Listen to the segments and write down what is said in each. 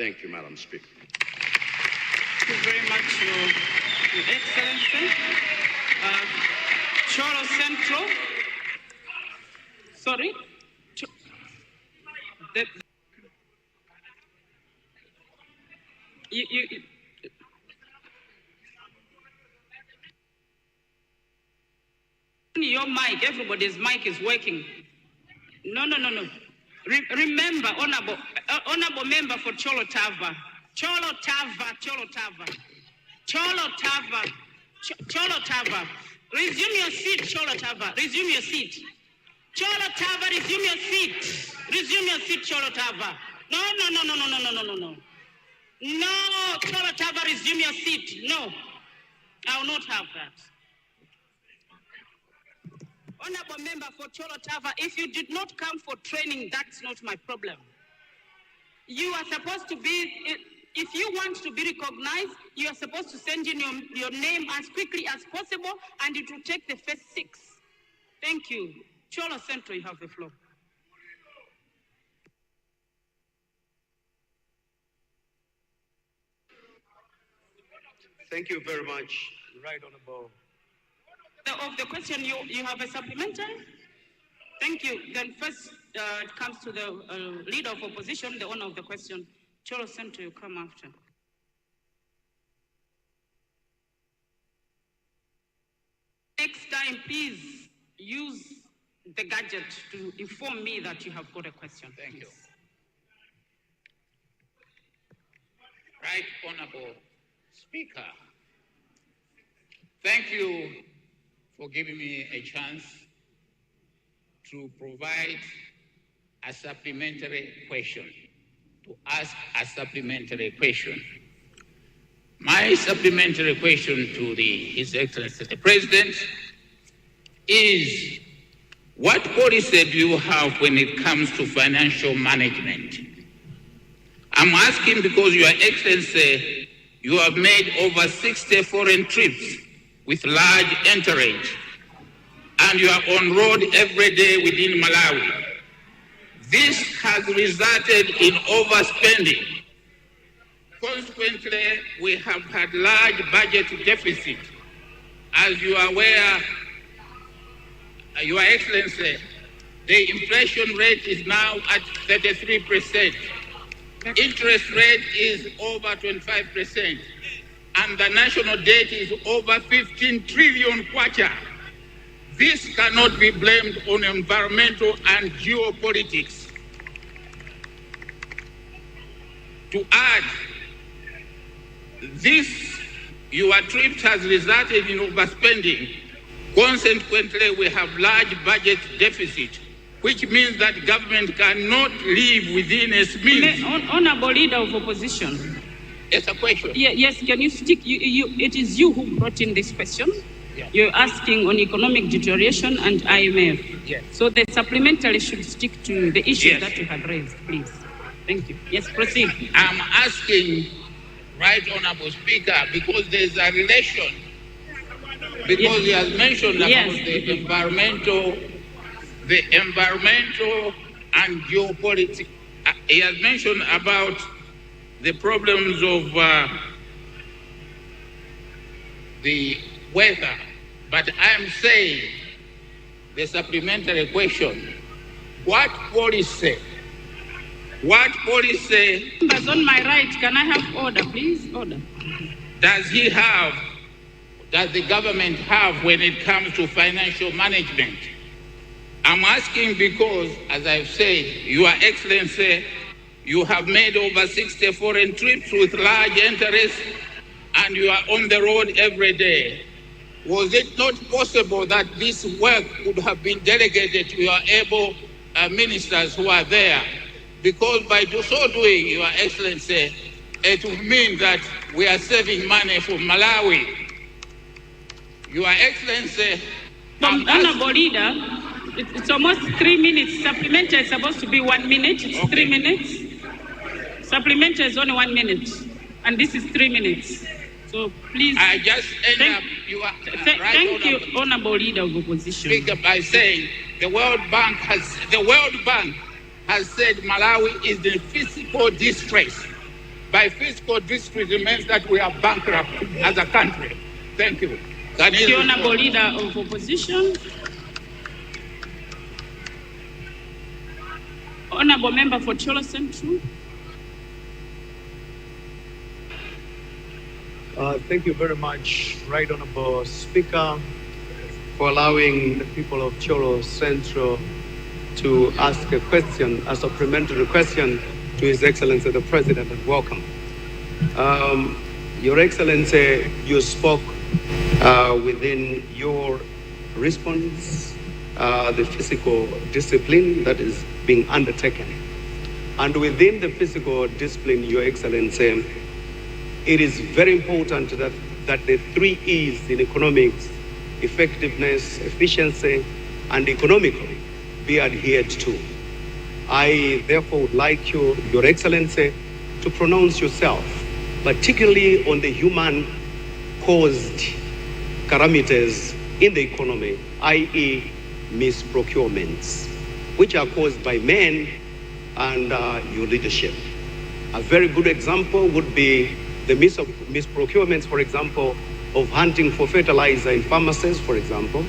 Thank you, Madam Speaker. Thank you very much, Your Excellency. Cholo Central. Sorry. Your mic, everybody's mic is working. No. Remember, honorable member for Cholo Tava. Cholo Tava. Resume your seat, Cholo Tava. Resume your seat. Cholo Tava, resume your seat. Resume your seat, Cholo Tava. No. No, Cholo Tava, resume your seat. No, I will not have that. Honorable member for Cholo Tava, if you did not come for training, that's not my problem. You are supposed to be, if you want to be recognized, you are supposed to send in your name as quickly as possible, and it will take the first 6. Thank you. Cholo Central, you have the floor. Thank you very much, Right Honorable. Of the question, you have a supplementary? Thank you. Then first it comes to the leader of opposition, the owner of the question. Cholo Central, you come after. Next time, please use the gadget to inform me that you have got a question. Thank you. Right Honorable Speaker, thank you for giving me a chance to provide a supplementary question, to ask a supplementary question. My supplementary question to His Excellency the President is, what policy do you have when it comes to financial management? I'm asking because Your Excellency, you have made over 60 foreign trips with large entourage, and you are on road every day within Malawi. This has resulted in overspending. Consequently, we have had large budget deficit. As you are aware, Your Excellency, the inflation rate is now at 33%. Interest rate is over 25%. And the national debt is over 15 trillion kwacha. This cannot be blamed on environmental and geopolitics. To add, your trip has resulted in overspending. Consequently, we have large budget deficit, which means that government cannot live within its means. Honorable Leader of Opposition. It's a question. Yes, can you stick? It is you who brought in this question. Yeah. You're asking on economic deterioration and IMF. Yes. So the supplementary should stick to the issues Yes. that you had raised, please. Thank you. Yes, proceed. I'm asking, Right Honorable Speaker, because there's a relation. Because he has mentioned about the environmental and geopolitics. He has mentioned about the problems of the weather. But I'm saying the supplementary question, what policy Members on my right, can I have order, please? Order. does the government have when it comes to financial management? I'm asking because, as I've said, Your Excellency, you have made over 60 foreign trips with large interests, and you are on the road every day. Was it not possible that this work would have been delegated to your able ministers who are there? Because by so doing, Your Excellency, it would mean that we are saving money for Malawi. Your Excellency, Honorable Leader, it's almost 3 minutes. Supplementary is supposed to be 1 minute. It's 3 minutes. Supplementary is only 1 minute, and this is 3 minhas. So please. I just end up. You are thank you, Honorable Leader of Opposition. Speaker, by saying the World Bank has said Malawi is in fiscal distress. by fiscal discipline means that we are bankrupt as a country. Thank you. The Honorable Leader of Opposition. Honorable Member for Cholo Central. Thank you very much, Right Honorable Speaker, for allowing the people of Cholo Central to ask a question, a supplementary question to His Excellency the President, and welcome. Your Excellency, you spoke within your response, the physical discipline that is being undertaken. And within the physical discipline, Your Excellency, it is very important that the 3 E's in economics, effectiveness, efficiency, and economically, be adhered to. I therefore would like you, Your Excellency, to pronounce yourself, particularly on the human-caused parameters in the economy, i.e. misprocurements, which are caused by men and your leadership. A very good example would be the misprocurements, for example, of hunting for fertilizer in pharmacies, for example,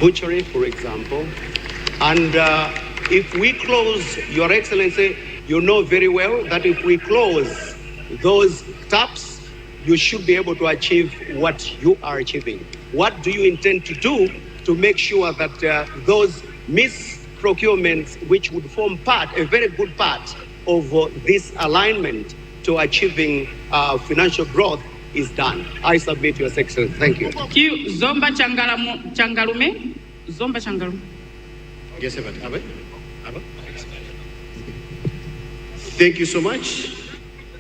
butchery, for example. And if we close, Your Excellency, you know very well that if we close those taps, you should be able to achieve what you are achieving. What do you intend to do to make sure that those misprocurements, which would form a very good part of this alignment to achieving financial growth, is done? I submit, Your Excellency. Thank you. Thank you. Zomba Changalume. Zomba Changalume. Yes, thank you so much,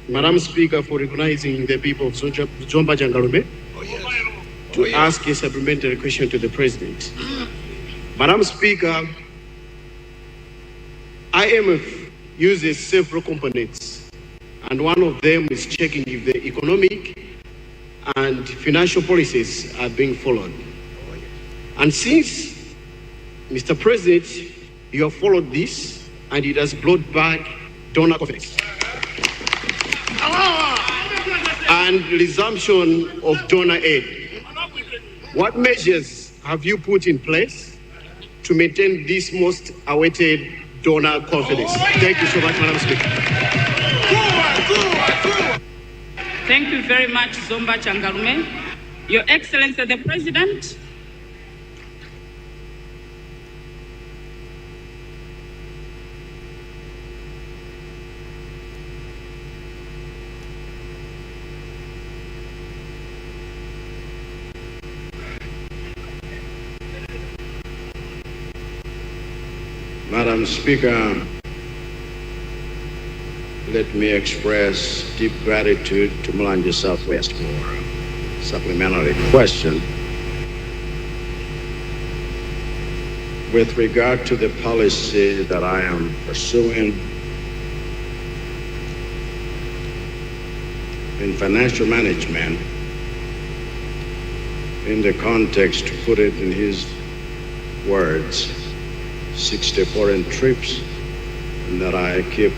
Madam Speaker, for recognizing the people of Zomba Changalume to ask a supplementary question to the President. Madam Speaker, IMF uses several components, and one of them is checking if the economic and financial policies are being followed. And since, Mr. President, you have followed this, and it has brought back donor confidence and resumption of donor aid. What measures have you put in place to maintain this most awaited donor confidence? Thank you so much, Madam Speaker. Thank you very much, Zomba Changalume. Your Excellency the President. Madam Speaker, let me express deep gratitude to Malanja Southwest for a supplementary question. With regard to the policy that I am pursuing in financial management, in the context, to put it in his words, 60 foreign trips, and that I keep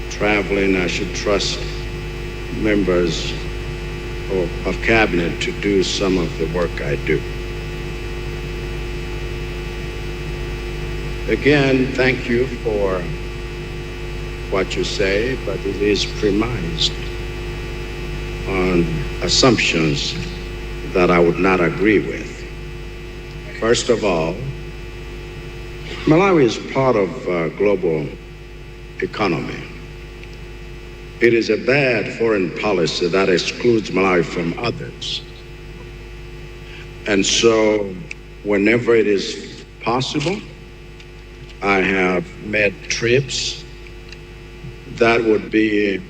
traveling, I should trust members of cabinet to do some of the work I do. Again, thank you for what you say, but it is premised on assumptions that I would not agree with. First of all, Malawi is part of global economy. It is a bad foreign policy that excludes Malawi from others. And so whenever it is possible, I have made trips that would be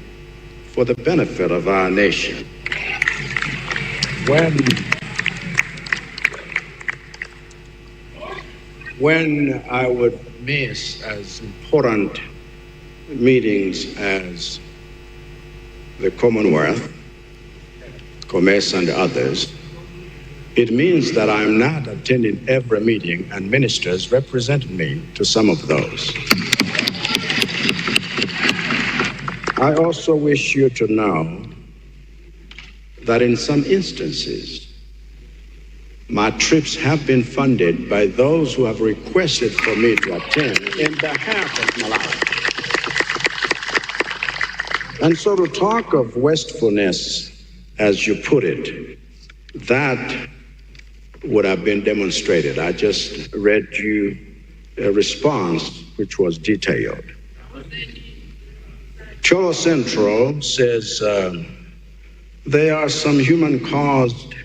for the benefit of our nation. When I would miss as important meetings as the Commonwealth, Commerce, and others, it means that I'm not attending every meeting, and ministers represent me to some of those. I also wish you to know that in some instances, my trips have been funded by those who have requested for me to attend in behalf of Malawi. And so to talk of wastefulness, as you put it, that would have been demonstrated. I just read you a response which was detailed. Cholo Central says there are some human-caused,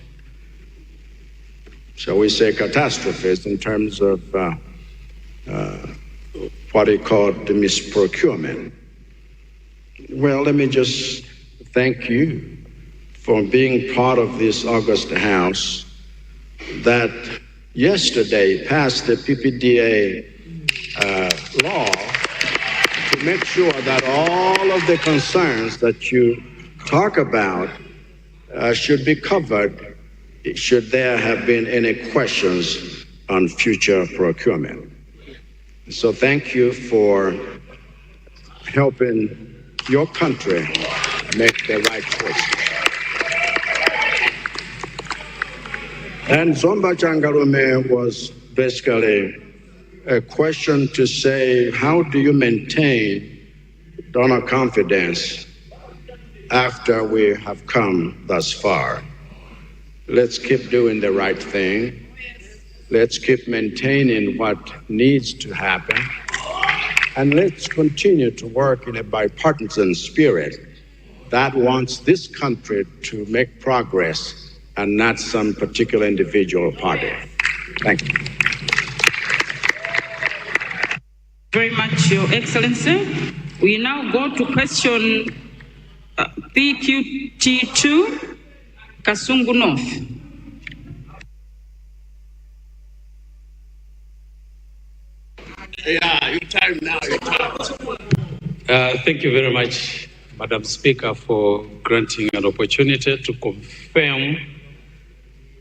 shall we say, catastrophes in terms of what he called the misprocurement. Well, let me just thank you for being part of this august House that yesterday passed the PPDA law to make sure that all of the concerns that you talk about should be covered should there have been any questions on future procurement. So thank you for helping your country make the right choices. And Zomba Changalume was basically a question to say, how do you maintain donor confidence after we have come thus far? Let's keep doing the right thing. Let's keep maintaining what needs to happen. And let's continue to work in a bipartisan spirit that wants this country to make progress and not some particular individual party. Thank you. Very much, Your Excellency. We now go to question PQT2, Kasungu North. Yeah, your time now. Thank you very much, Madam Speaker, for granting an opportunity to confirm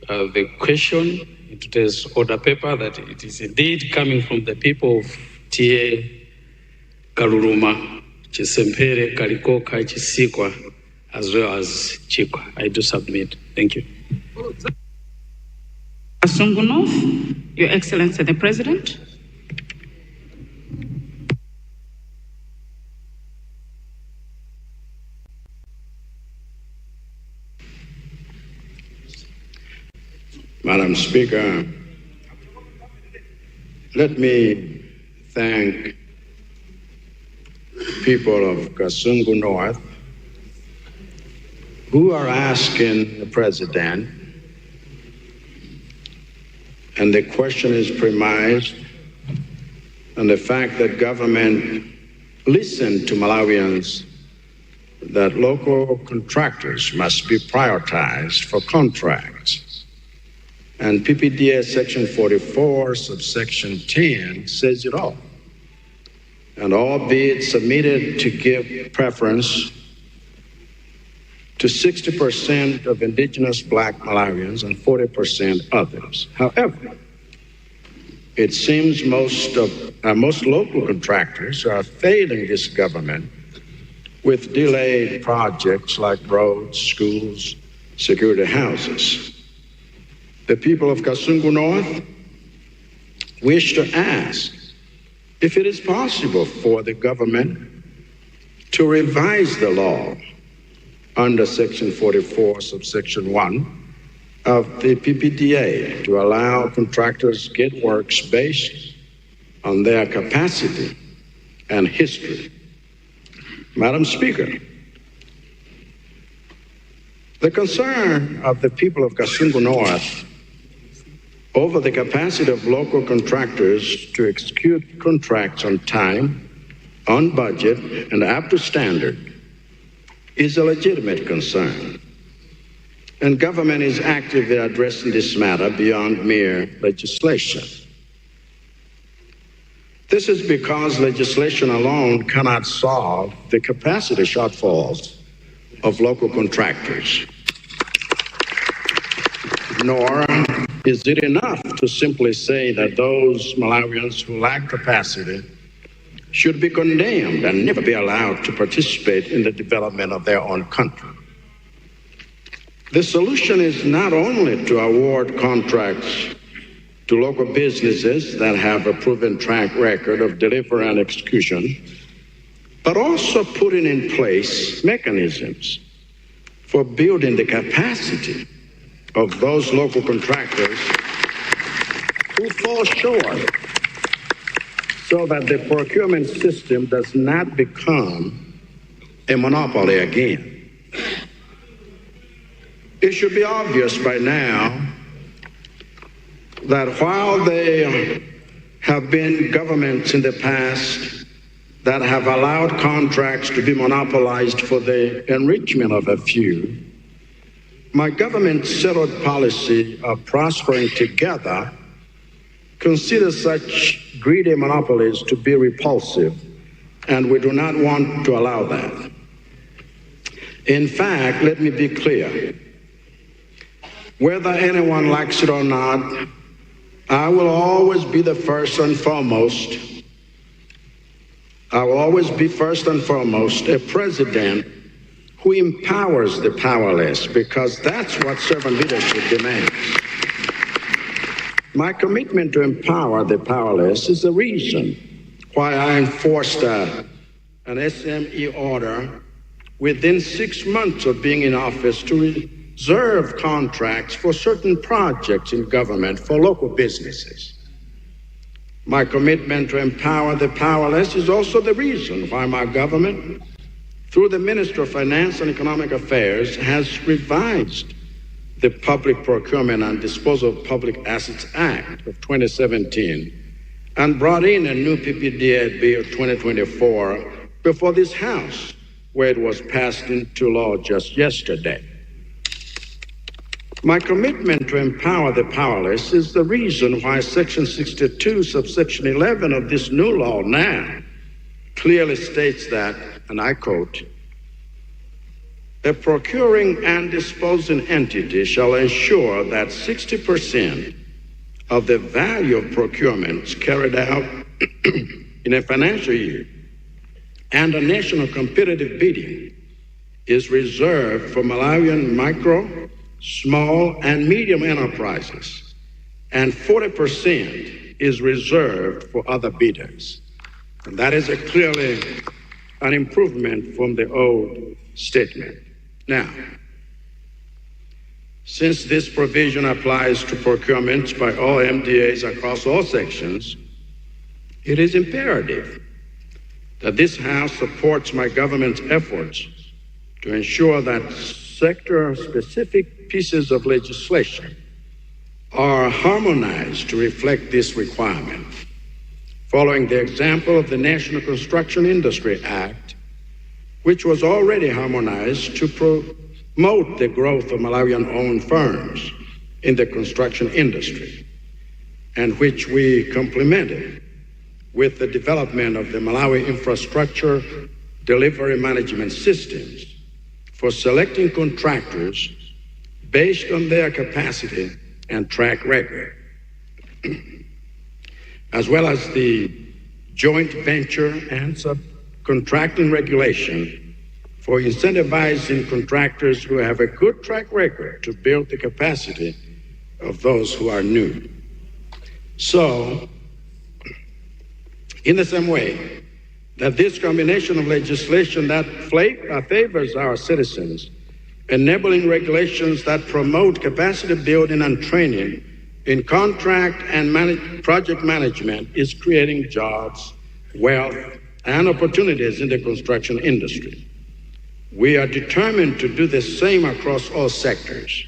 the question in today's order paper that it is indeed coming from the people of TA Kaluruma, Chisempere, Kalikoka, Chisikwa, as well as Chikwa. I do submit. Thank you. Kasungu North, Your Excellency the President. Madam Speaker, let me thank people of Kasungu North who are asking the President, and the question is premised on the fact that government listened to Malawians, that local contractors must be prioritized for contracts. And PPDA Section 44, subsection 10 says it all. And all bids submitted to give preference to 60% of indigenous Black Malawians and 40% others. However, it seems most local contractors are failing this government with delayed projects like roads, schools, security houses. The people of Kasungu North wish to ask if it is possible for the government to revise the law under Section 44, subsection 1 of the PPDA to allow contractors get works based on their capacity and history. Madam Speaker, the concern of the people of Kasungu North over the capacity of local contractors to execute contracts on time, on budget, and up to standard is a legitimate concern. And government is actively addressing this matter beyond mere legislation. This is because legislation alone cannot solve the capacity shortfalls of local contractors. Nor is it enough to simply say that those Malawians who lack capacity should be condemned and never be allowed to participate in the development of their own country. The solution is not only to award contracts to local businesses that have a proven track record of delivery and execution, but also putting in place mechanisms for building the capacity of those local contractors who fall short, so that the procurement system does not become a monopoly again. It should be obvious by now that while there have been governments in the past that have allowed contracts to be monopolized for the enrichment of a few, my government's settled policy of prospering together considers such greedy monopolies to be repulsive, and we do not want to allow that. In fact, let me be clear. Whether anyone likes it or not, I will always be the first and foremost. I will always be first and foremost a president who empowers the powerless, because that's what servant leadership demands. My commitment to empower the powerless is the reason why I enforced an SME order within 6 months of being in office to reserve contracts for certain projects in government for local businesses. My commitment to empower the powerless is also the reason why my government, through the Minister of Finance and Economic Affairs, has revised the Public Procurement and Disposal of Public Assets Act of 2017 and brought in a new PPDA of 2024 before this House, where it was passed into law just yesterday. My commitment to empower the powerless is the reason why Section 62, subsection 11 of this new law now clearly states that, and I quote, "A procuring and disposing entity shall ensure that 60% of the value of procurements carried out in a financial year and a national competitive bidding is reserved for Malawian micro, small, and medium enterprises, and 40% is reserved for other bidders." And that is clearly an improvement from the old statement. Now, since this provision applies to procurements by all MDAs across all sections, it is imperative that this House supports my government's efforts to ensure that sector-specific pieces of legislation are harmonized to reflect this requirement, following the example of the National Construction Industry Act, which was already harmonized to promote the growth of Malawian-owned firms in the construction industry, and which we complemented with the development of the Malawi Infrastructure Delivery Management Systems for selecting contractors based on their capacity and track record, as well as the joint venture and subcontracting regulation for incentivizing contractors who have a good track record to build the capacity of those who are new. So, in the same way that this combination of legislation that favors our citizens, enabling regulations that promote capacity building and training in contract and project management, is creating jobs, wealth, and opportunities in the construction industry. We are determined to do the same across all sectors,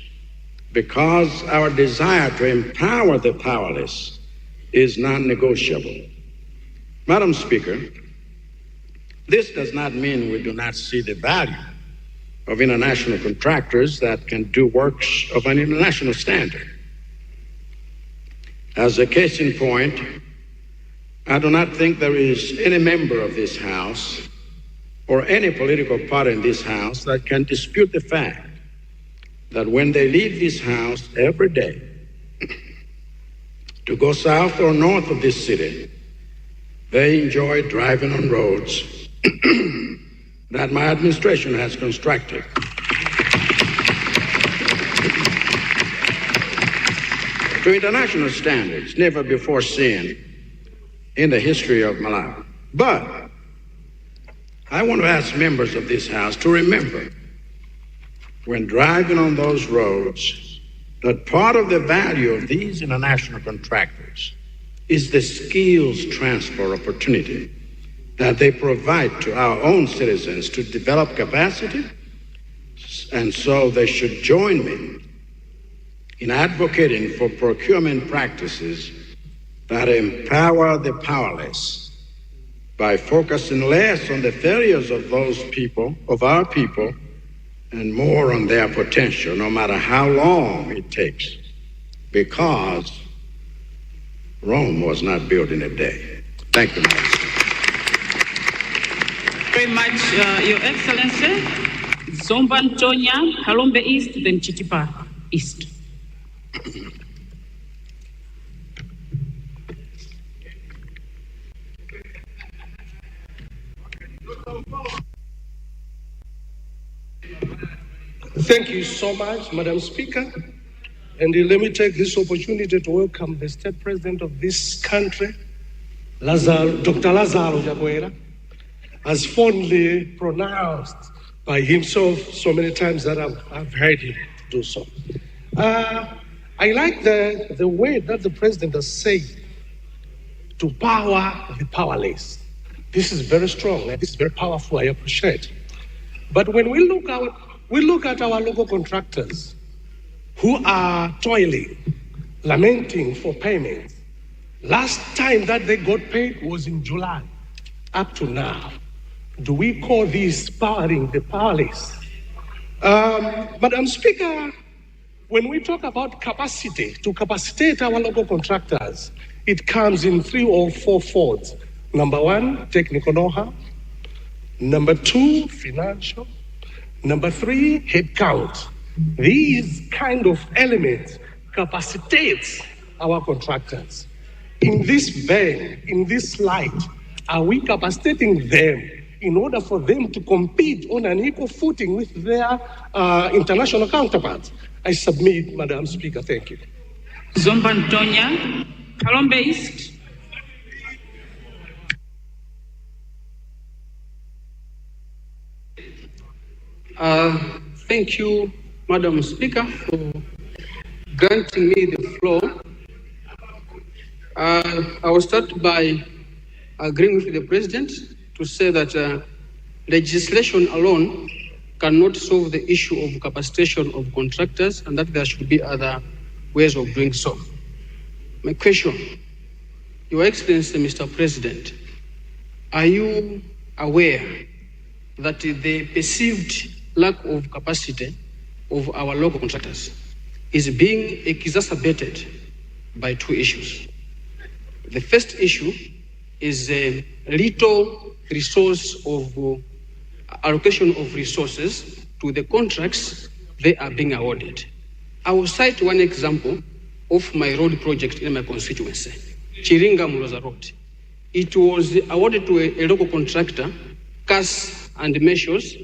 because our desire to empower the powerless is non-negotiable. Madam Speaker, this does not mean we do not see the value of international contractors that can do works of an international standard. As a case in point, I do not think there is any member of this House or any political party in this House that can dispute the fact that when they leave this House every day to go south or north of this city, They enjoy driving on roads that my administration has constructed. To international standards never before seen in the history of Malawi. But I want to ask members of this House to remember, when driving on those roads, that part of the value of these international contractors is the skills transfer opportunity that they provide to our own citizens to develop capacity, and so they should join me in advocating for procurement practices that empower the powerless by focusing less on the failures of those people, of our people, and more on their potential, no matter how long it takes, because Rome was not built in a day. Thank you, Madam Speaker. Very much, Your Excellency. Zomba Ntonya, Halombe East, then Chitipa East. Thank you so much, Madam Speaker. And let me take this opportunity to welcome the State President of this country, Dr. Lazaro Jaguera, as fondly pronounced by himself so many times that I've heard him do so. I like the way that the President has said, to power the powerless. This is very strong and this is very powerful. I appreciate. But when we look at our local contractors who are toiling, lamenting for payments. Last time that they got paid was in July. Up to now, do we call this powering the powerless? Madam Speaker, when we talk about capacity, to capacitate our local contractors, it comes in 3 or 4 folds. Number 1, technical know-how. Number 2, financial. Number 3, headcount. These kind of elements capacitate our contractors. In this vein, in this light, are we capacitating them in order for them to compete on an equal footing with their international counterparts? I submit, Madam Speaker. Thank you. Zomba Ntonya, Kalombe East. Thank you, Madam Speaker, for granting me the floor. I will start by agreeing with the President to say that legislation alone cannot solve the issue of capacitation of contractors, and that there should be other ways of doing so. My question, Your Excellency, Mr. President, are you aware that the perceived lack of capacity of our local contractors is being exacerbated by 2 issues? The first issue is a little resource of allocation of resources to the contracts they are being awarded. I will cite one example of my road project in my constituency, Chiringa Muloza Road. It was awarded to a local contractor, Cass and Measures,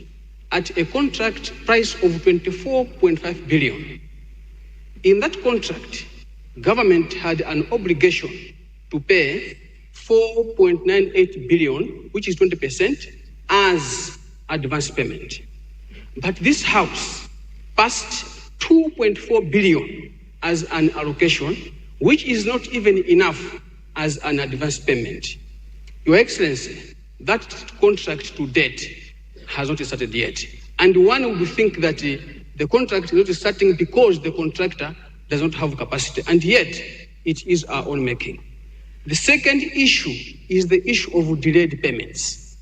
at a contract price of 24.5 billion. In that contract, government had an obligation to pay 4.98 billion, which is 20%, as advance payment. But this House passed 2.4 billion as an allocation, which is not even enough as an advance payment. Your Excellency, that contract to date has not started yet. And one would think that the contract is not starting because the contractor does not have capacity, and yet it is our own making. The second issue is the issue of delayed payments.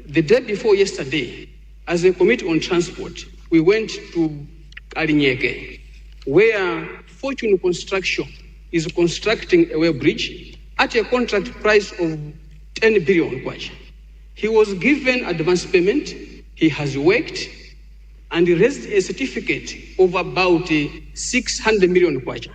The day before yesterday, as a committee on transport, we went to Kalinyeke, where Fortune Construction is constructing a way bridge at a contract price of 10 billion kwacha. He was given advance payment, he has worked, and he raised a certificate of about 600 million kwacha.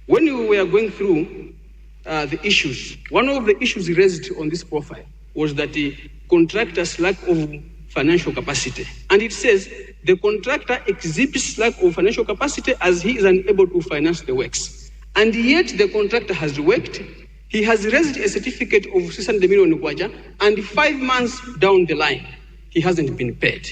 When we were going through, the issues. One of the issues raised on this profile was that the contractor's lack of financial capacity. And it says the contractor exhibits lack of financial capacity as he is unable to finance the works. And yet the contractor has worked. He has raised a certificate of 600 million kwacha, and 5 months down the line, he hasn't been paid.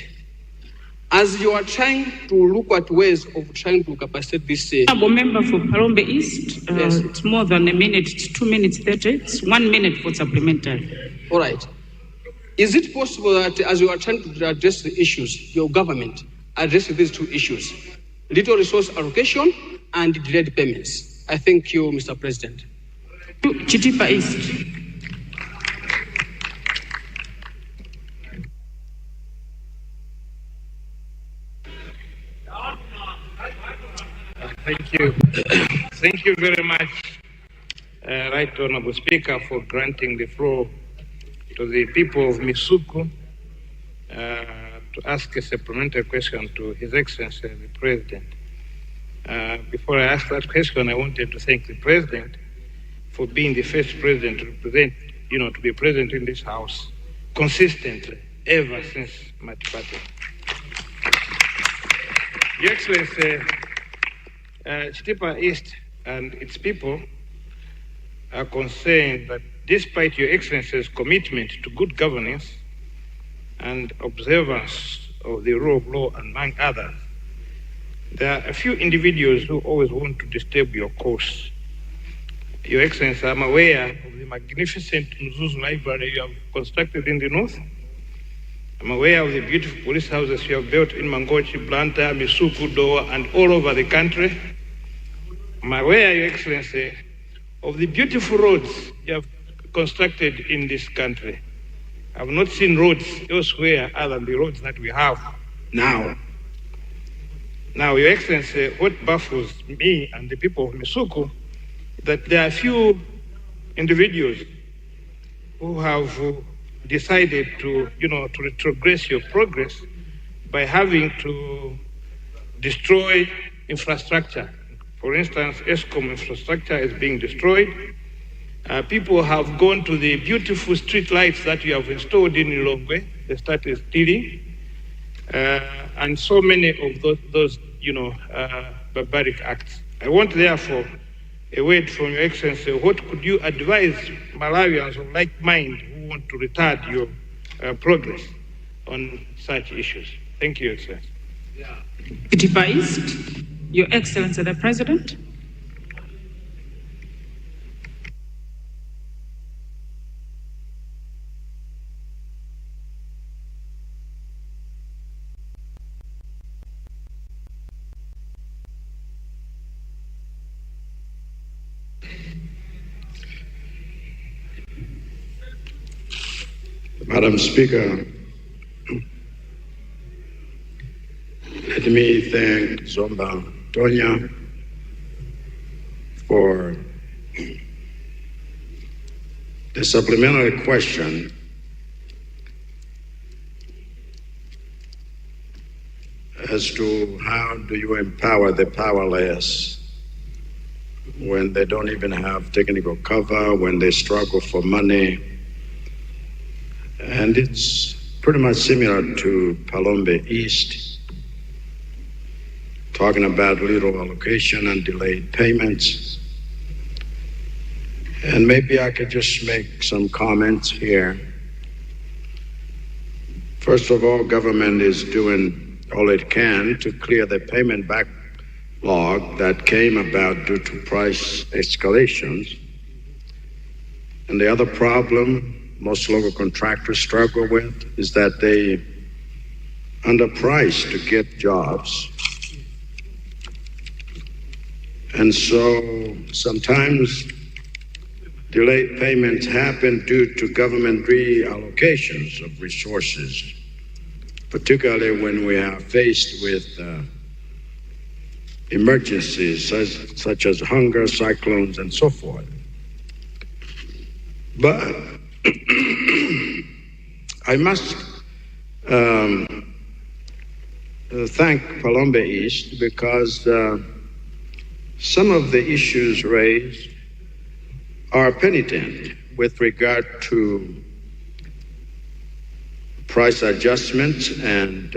As you are trying to look at ways of trying to capacitate this... Honorable member for Palombe East, yes. It's more than a minute, it's 2 minutes 30, it's 1 minute for supplementary. All right. Is it possible that as you are trying to address the issues, your government addresses these two issues, little resource allocation and delayed payments? I thank you, Mr. President. Chitipa East. Thank you. Thank you very much, Right Honorable Speaker, for granting the floor to the people of Misuku to ask a supplementary question to His Excellency the President. Before I ask that question, I wanted to thank the President for being the first President to represent, to be present in this House consistently ever since Matipati. Your Excellency, Chitipa East and its people are concerned that despite Your Excellency's commitment to good governance and observance of the rule of law, among others, there are a few individuals who always want to disturb your course. Your Excellency, I'm aware of the magnificent Mzuzu Library you have constructed in the north. I'm aware of the beautiful police houses you have built in Mangochi, Luntha, Misuku, Doa, and all over the country. I'm aware, Your Excellency, of the beautiful roads you have constructed in this country. I have not seen roads elsewhere other than the roads that we have now. Now, Your Excellency, what baffles me and the people of Misuku is that there are a few individuals who have decided to retrogress your progress by having to destroy infrastructure. For instance, ESCOM infrastructure is being destroyed. People have gone to the beautiful street lights that you have installed in Lilongwe. They started stealing. And so many of those barbaric acts. I want, therefore, a word from Your Excellency. What could you advise Malawians of like mind who want to retard your progress on such issues? Thank you, Your Excellency. Chitipa East, Your Excellency the President. Madam Speaker, let me thank Zomba Tonya for the supplementary question as to how do you empower the powerless when they don't even have technical cover, when they struggle for money. And it's pretty much similar to Palombe East, talking about little allocation and delayed payments. And maybe I could just make some comments here. First of all, government is doing all it can to clear the payment backlog that came about due to price escalations. And the other problem most local contractors struggle with is that they underprice to get jobs. And so sometimes delayed payments happen due to government reallocations of resources, particularly when we are faced with emergencies such as hunger, cyclones, and so forth. But I must thank Palombe East because some of the issues raised are penitent with regard to price adjustments and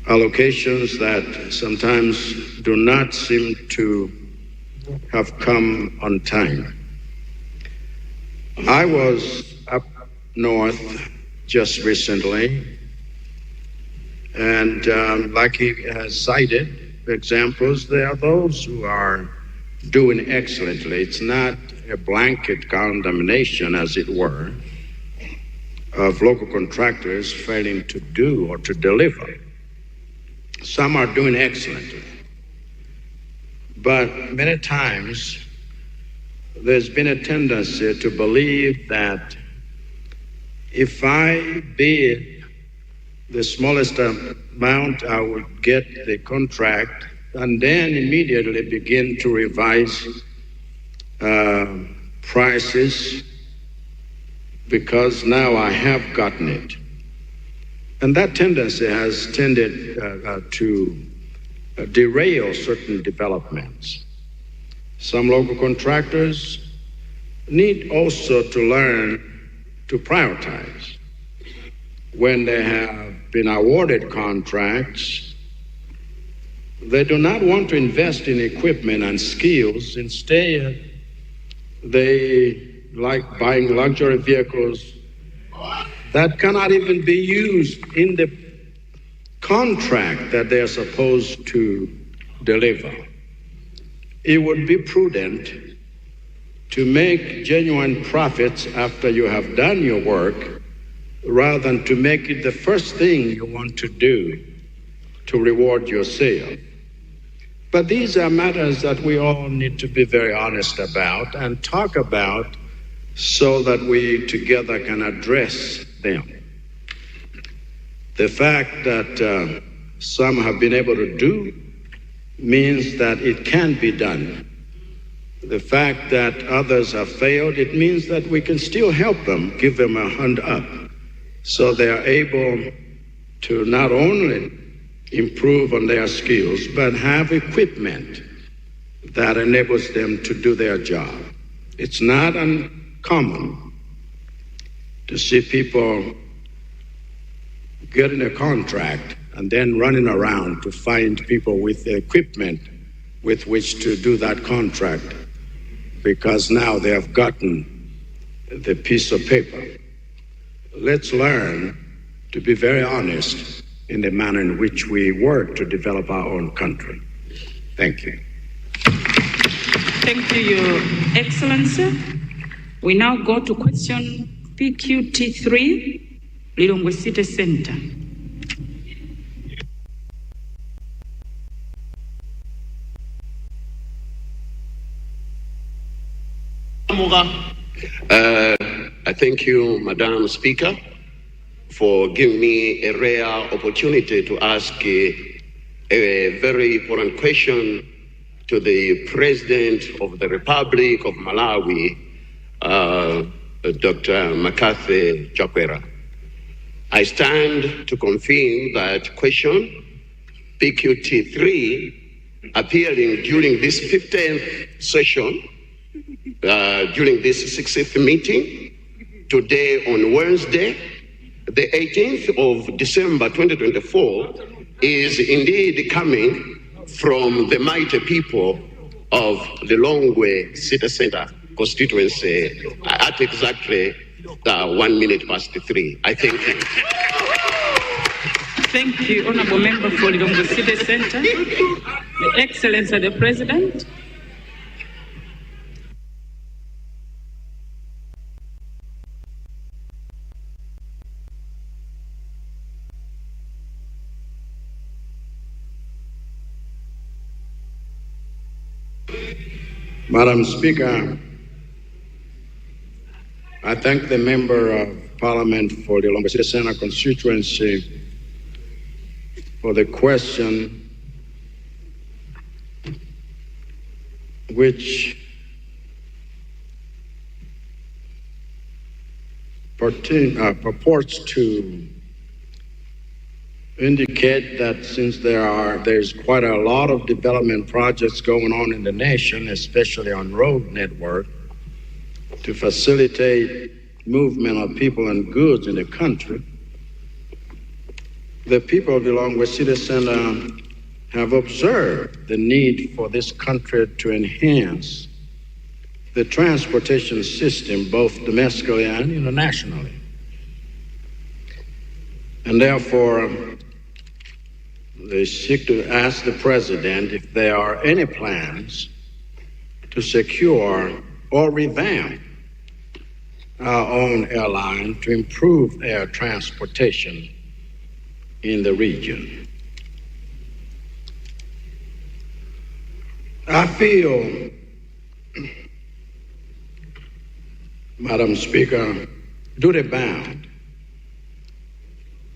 allocations that sometimes do not seem to have come on time. I was up north just recently, and like he has cited examples, there are those who are doing excellently. It's not a blanket condemnation, as it were, of local contractors failing to do or to deliver. Some are doing excellently. But many times, there's been a tendency to believe that if I bid the smallest amount, I would get the contract and then immediately begin to revise prices because now I have gotten it. And that tendency has tended to derail certain developments. Some local contractors need also to learn to prioritize. When they have been awarded contracts, they do not want to invest in equipment and skills. Instead, they like buying luxury vehicles that cannot even be used in the contract that they are supposed to deliver. It would be prudent to make genuine profits after you have done your work, rather than to make it the first thing you want to do to reward your sale. But these are matters that we all need to be very honest about and talk about so that we together can address them. The fact that some have been able to do means that it can be done. The fact that others have failed, it means that we can still help them, give them a hand up, so they are able to not only improve on their skills, but have equipment that enables them to do their job. It's not uncommon to see people getting a contract and then running around to find people with the equipment with which to do that contract, because now they have gotten the piece of paper. Let's learn to be very honest in the manner in which we work to develop our own country. Thank you. Thank you, Your Excellency. We now go to question PQT3, Lilongwe City Center. I thank you, Madam Speaker, for giving me a rare opportunity to ask a very important question to the President of the Republic of Malawi, Dr. Makathe Chakwera. I stand to confirm that question, PQT3, appearing during this 15th session, during this 60th meeting, today on Wednesday, the 18th of December 2024, is indeed coming from the mighty people of the Lilongwe City Center constituency at exactly 1 minute past 3. I thank you. Thank you, Honorable Member for Lilongwe City Center. The Excellency the President. Madam Speaker, I thank the Member of Parliament for the Lilongwe City Center constituency for the question which purports to indicate that since there's quite a lot of development projects going on in the nation, especially on road network, to facilitate movement of people and goods in the country, the people of the Lilongwe City Center have observed the need for this country to enhance the transportation system, both domestically and internationally. And therefore, they seek to ask the President if there are any plans to secure or revamp our own airline to improve air transportation in the region. I feel, Madam Speaker, duty-bound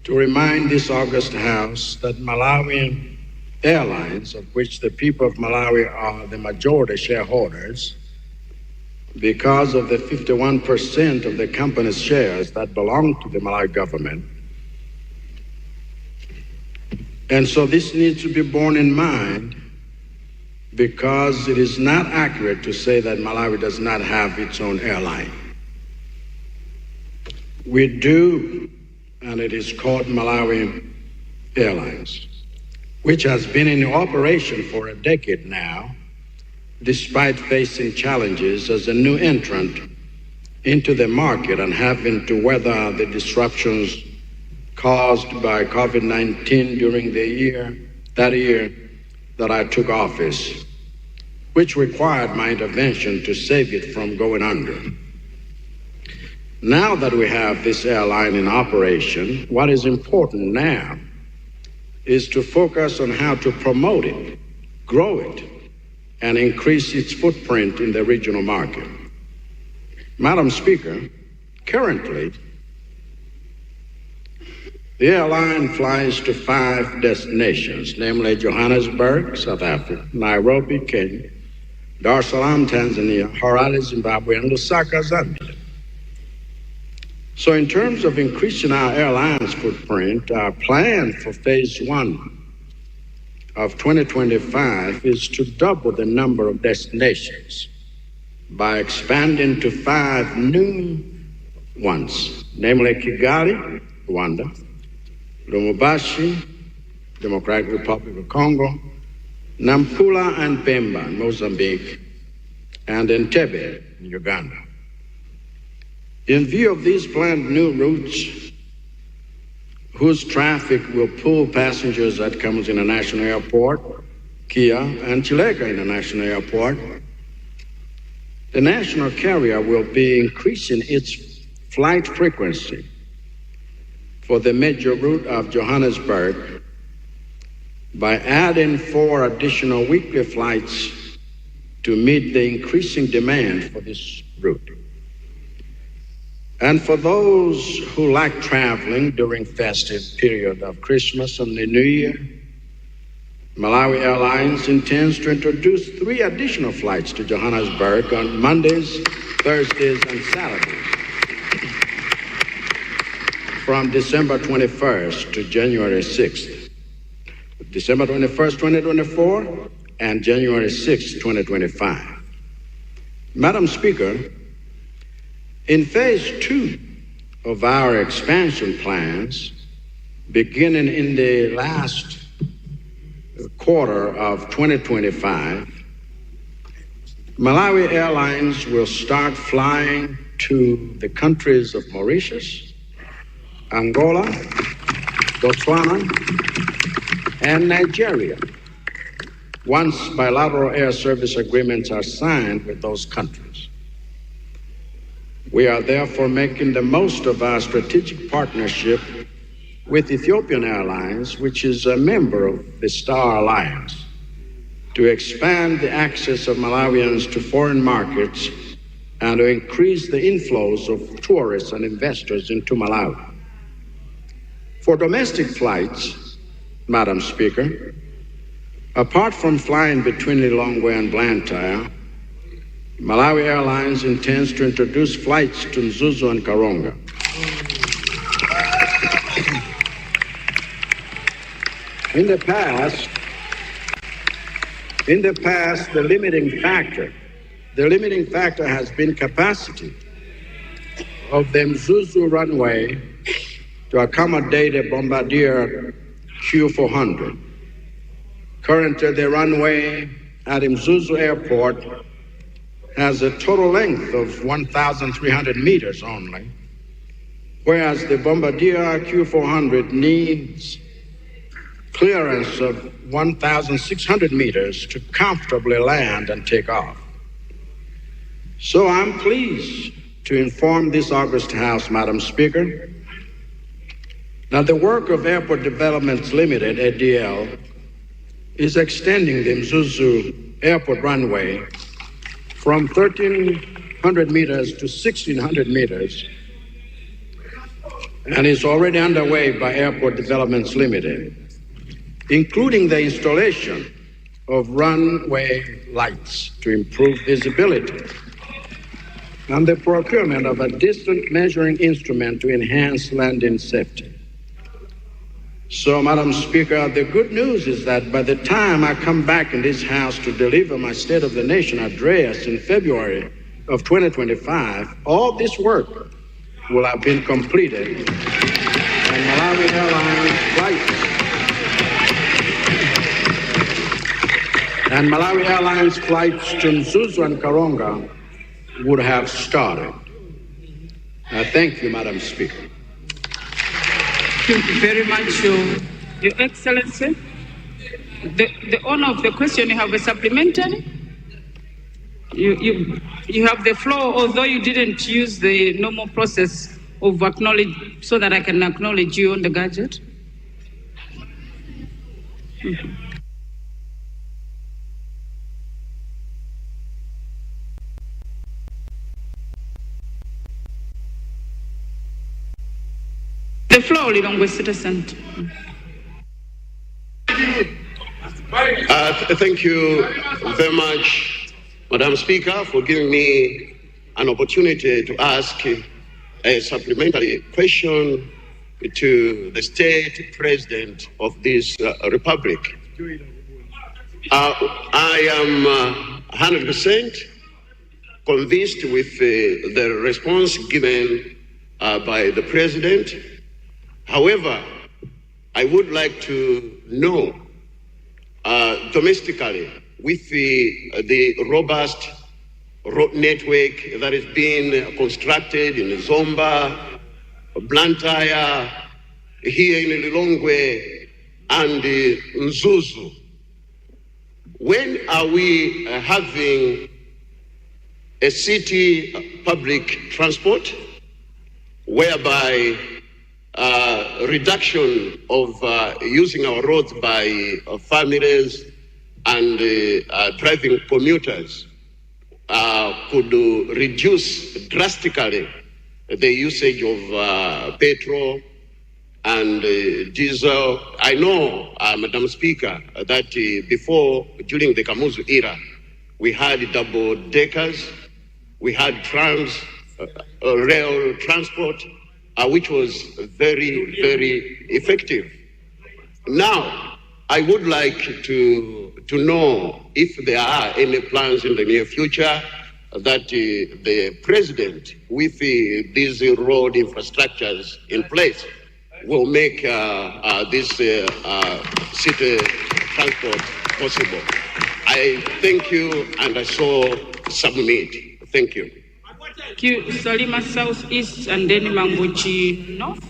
to remind this august House that Malawian Airlines, of which the people of Malawi are the majority shareholders, because of the 51% of the company's shares that belong to the Malawi government. And so this needs to be borne in mind, because it is not accurate to say that Malawi does not have its own airline. We do, and it is called Malawi Airlines, which has been in operation for a decade now, despite facing challenges as a new entrant into the market and having to weather the disruptions caused by COVID-19 during that year that I took office, which required my intervention to save it from going under. Now that we have this airline in operation, what is important now is to focus on how to promote it, grow it, and increase its footprint in the regional market. Madam Speaker, currently, the airline flies to 5 destinations, namely Johannesburg, South Africa, Nairobi, Kenya, Dar es Salaam, Tanzania, Harare, Zimbabwe, and Lusaka, Zambia. So in terms of increasing our airline's footprint, our plan for phase 1 of 2025 is to double the number of destinations by expanding to 5 new ones, namely Kigali, Rwanda, Lubumbashi, Democratic Republic of Congo, Nampula and Pemba, Mozambique, and Entebbe, in Uganda. In view of these planned new routes, whose traffic will pull passengers at Kamuzu International Airport, Kia, and Chileka International Airport, the national carrier will be increasing its flight frequency for the major route of Johannesburg by adding 4 additional weekly flights to meet the increasing demand for this route. And for those who like traveling during festive period of Christmas and the New Year, Malawi Airlines intends to introduce 3 additional flights to Johannesburg on Mondays, Thursdays, and Saturdays from December 21st to January 6th. December 21st, 2024, and January 6th, 2025. Madam Speaker, in phase 2 of our expansion plans, beginning in the last quarter of 2025, Malawi Airlines will start flying to the countries of Mauritius, Angola, Botswana, and Nigeria, once bilateral air service agreements are signed with those countries. We are therefore making the most of our strategic partnership with Ethiopian Airlines, which is a member of the Star Alliance, to expand the access of Malawians to foreign markets and to increase the inflows of tourists and investors into Malawi. For domestic flights, Madam Speaker, apart from flying between Lilongwe and Blantyre, Malawi Airlines intends to introduce flights to Mzuzu and Karonga. In the past, the limiting factor has been capacity of the Mzuzu runway to accommodate a Bombardier Q400. Currently, the runway at Mzuzu Airport has a total length of 1,300 meters only, whereas the Bombardier Q400 needs clearance of 1,600 meters to comfortably land and take off. So I'm pleased to inform this august House, Madam Speaker, that the work of Airport Developments Limited, ADL, is extending the Mzuzu Airport runway from 1,300 meters to 1,600 meters, and is already underway by Airport Developments Limited, including the installation of runway lights to improve visibility and the procurement of a distance measuring instrument to enhance landing safety. So, Madam Speaker, the good news is that by the time I come back in this House to deliver my State of the Nation address in February of 2025, all this work will have been completed, and Malawi Airlines flights to Mzuzu and Karonga would have started. Thank you, Madam Speaker. Thank you very much, Your Excellency. The owner of the question, you have a supplementary? You have the floor, although you didn't use the normal process of acknowledge, so that I can acknowledge you on the gadget. The floor, Lilongwe citizen. Thank you very much, Madam Speaker, for giving me an opportunity to ask a supplementary question to the state president of this republic. I am 100% convinced with the response given by the president. However, I would like to know domestically, with the robust road network that is being constructed in Zomba, Luntha, here in Lilongwe, and Mzuzu, when are we having a city public transport whereby reduction of using our roads by families and driving commuters could reduce drastically the usage of petrol and diesel? I know, Madam Speaker, that before, during the Kamuzu era, we had double deckers, we had trams, rail transport, which was very, very effective. Now, I would like to know if there are any plans in the near future that the president, with these road infrastructures in place, will make this city transport possible. I thank you, and I so submit. Thank you. Thank you, Salima South East, and then Manguchi North.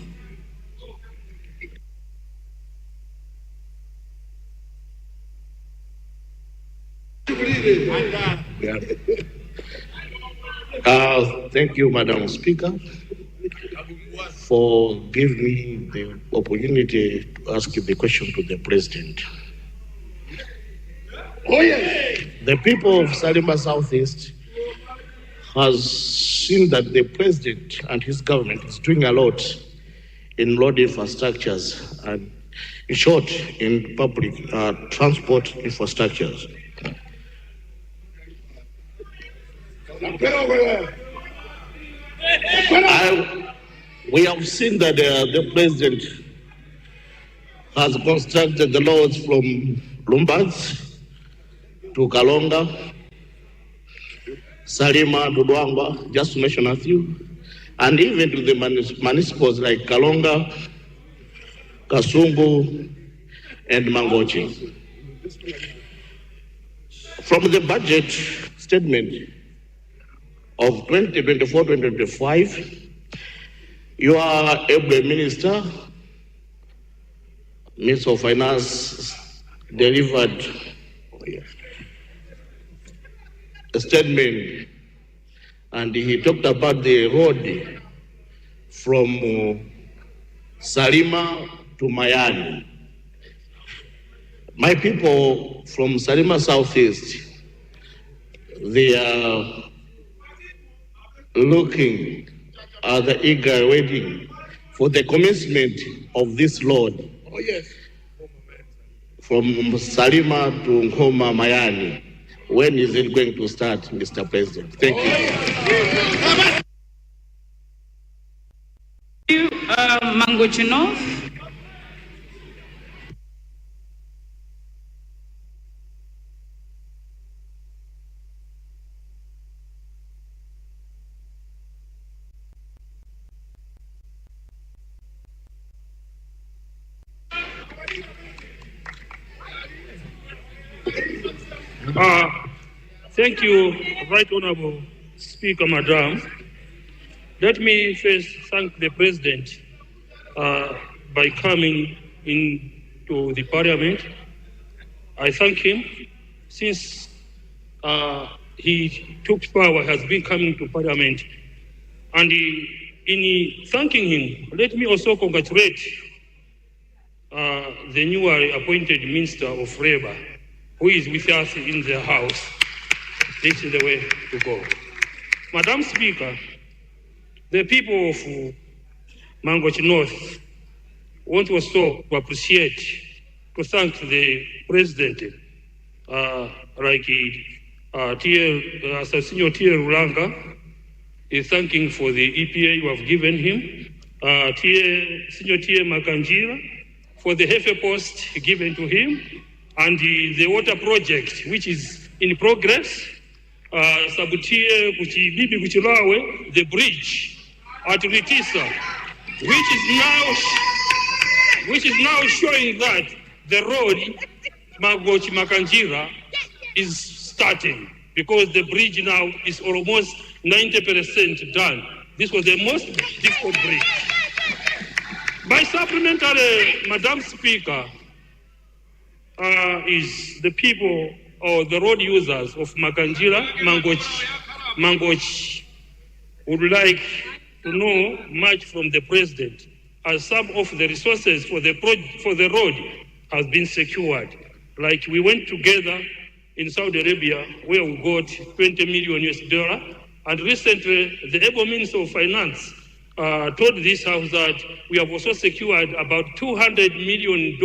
Thank you, Madam Speaker, for giving me the opportunity to ask the question to the President. Oh, yes. The people of Salima Southeast has seen that the President and his government is doing a lot in road infrastructures and, in short, in public transport infrastructures. We have seen that the President has constructed the roads from Lumbadzi to Kalonga, Salima to Dwangwa, just to mention a few, and even to the municipals like Kalonga, Kasungu, and Mangochi. From the budget statement of 2024-2025, you are able minister, Minister of Finance, delivered a statement, and he talked about the road from Salima to Mayani. My people from Salima Southeast, they are looking at the eager waiting for the commencement of this road. Oh, yes. From Salima to Nkoma Mayani. When is it going to start, Mr. President? Thank you. Mangochi North. Thank you, Right Honorable Speaker, Madam. Let me first thank the President by coming into the Parliament. I thank him since he took power, has been coming to Parliament. And in thanking him, let me also congratulate the newly appointed Minister of Labour, who is with us in the House. This is the way to go. Madam Speaker, the people of Mangochi North want also to appreciate, to thank the President, like Senior T.L. Rulanga is thanking for the EPA you have given him, Senior T.L. Makanjira for the heavy post given to him, and the water project which is in progress. Sabutie Kuchibibi Kuchilawe, the bridge at Ritisa, which is now showing that the road Mangochi Makanjira is starting, because the bridge now is almost 90% done. This was the most difficult bridge. By supplementary, Madam Speaker, is the people or the road users of Makanjira, Mangochi would like to know much from the President, as some of the resources for the road has been secured. Like we went together in Saudi Arabia where we got $20 million, and recently the able Minister of Finance told this House that we have also secured about $200 million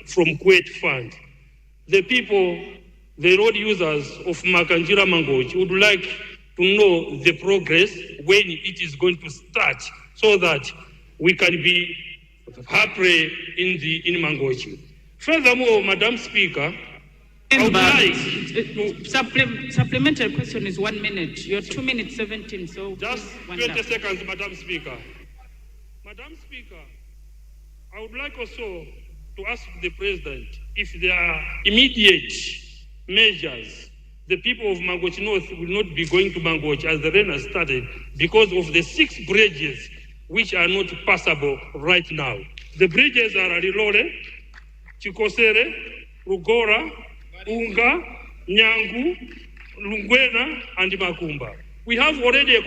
from Kuwait Fund. The people, the road users of Makanjira Mangochi would like to know the progress, when it is going to start, so that we can be happy in Mangochi. Furthermore, Madam Speaker, I would like supplementary question is 1 minute. You're 2 minutes 17, so just 20 seconds, Madam Speaker. Madam Speaker, I would like also to ask the President if there are immediate measures. The people of Mangochi North will not be going to Mangochi as the rain has started because of the 6 bridges which are not passable right now. The bridges are Arilore, Chikosere, Rugora, Unga, Nyangu, Lungwena, and Makumba. We have already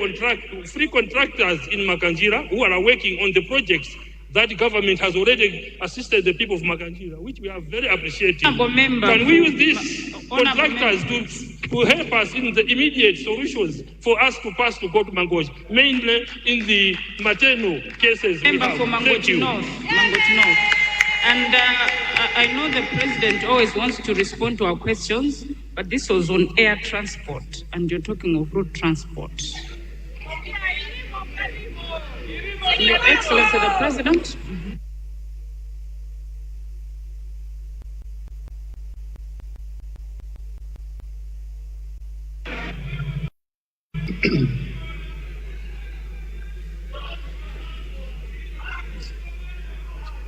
three contractors in Makanjira who are working on the projects that the government has already assisted the people of Makanjira, which we are very appreciative. Can we use these contractors to help us in the immediate solutions for us to pass to go to Mangochi, mainly in the maternal cases we have? For Mangochi North. Mangochi North. And I know the President always wants to respond to our questions, but this was on air transport, and you're talking of road transport. Your Excellency the President.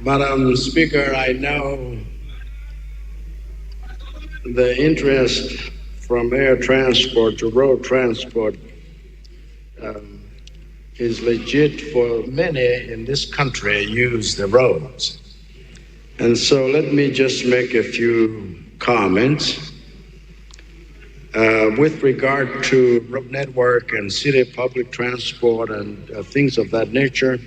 Madam Speaker, I know the interest from air transport to road transport is legit, for many in this country use the roads. And so let me just make a few comments. With regard to road network and city public transport and things of that nature,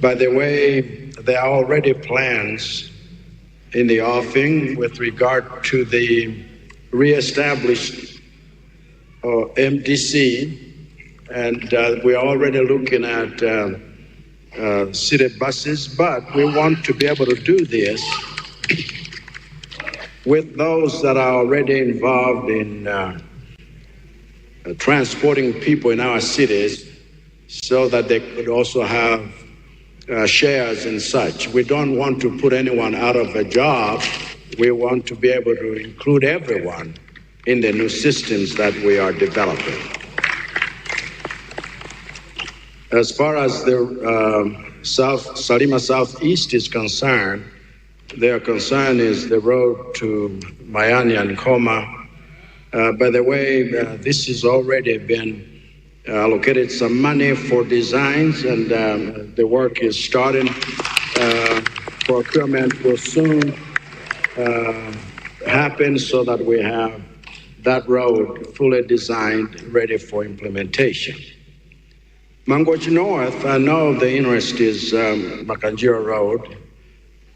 by the way, there are already plans in the offing with regard to the reestablished MDC, and we're already looking at city buses, but we want to be able to do this with those that are already involved in transporting people in our cities, so that they could also have shares and such. We don't want to put anyone out of a job. We want to be able to include everyone in the new systems that we are developing. As far as the Salima Southeast is concerned, their concern is the road to Mayani and Koma. By the way, this has already been allocated some money for designs, and the work is starting. Procurement will soon happen so that we have that road fully designed, ready for implementation. Mangochi North, I know the interest is Makanjira Road.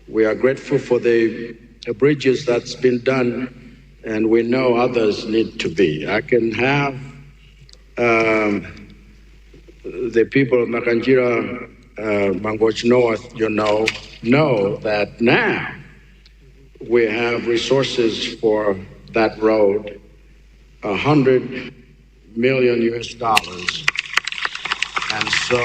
We are grateful for the bridges that's been done, and we know others need to be. I can have the people of Makanjira, Mangochi North, know that now we have resources for that road, $100 million. And so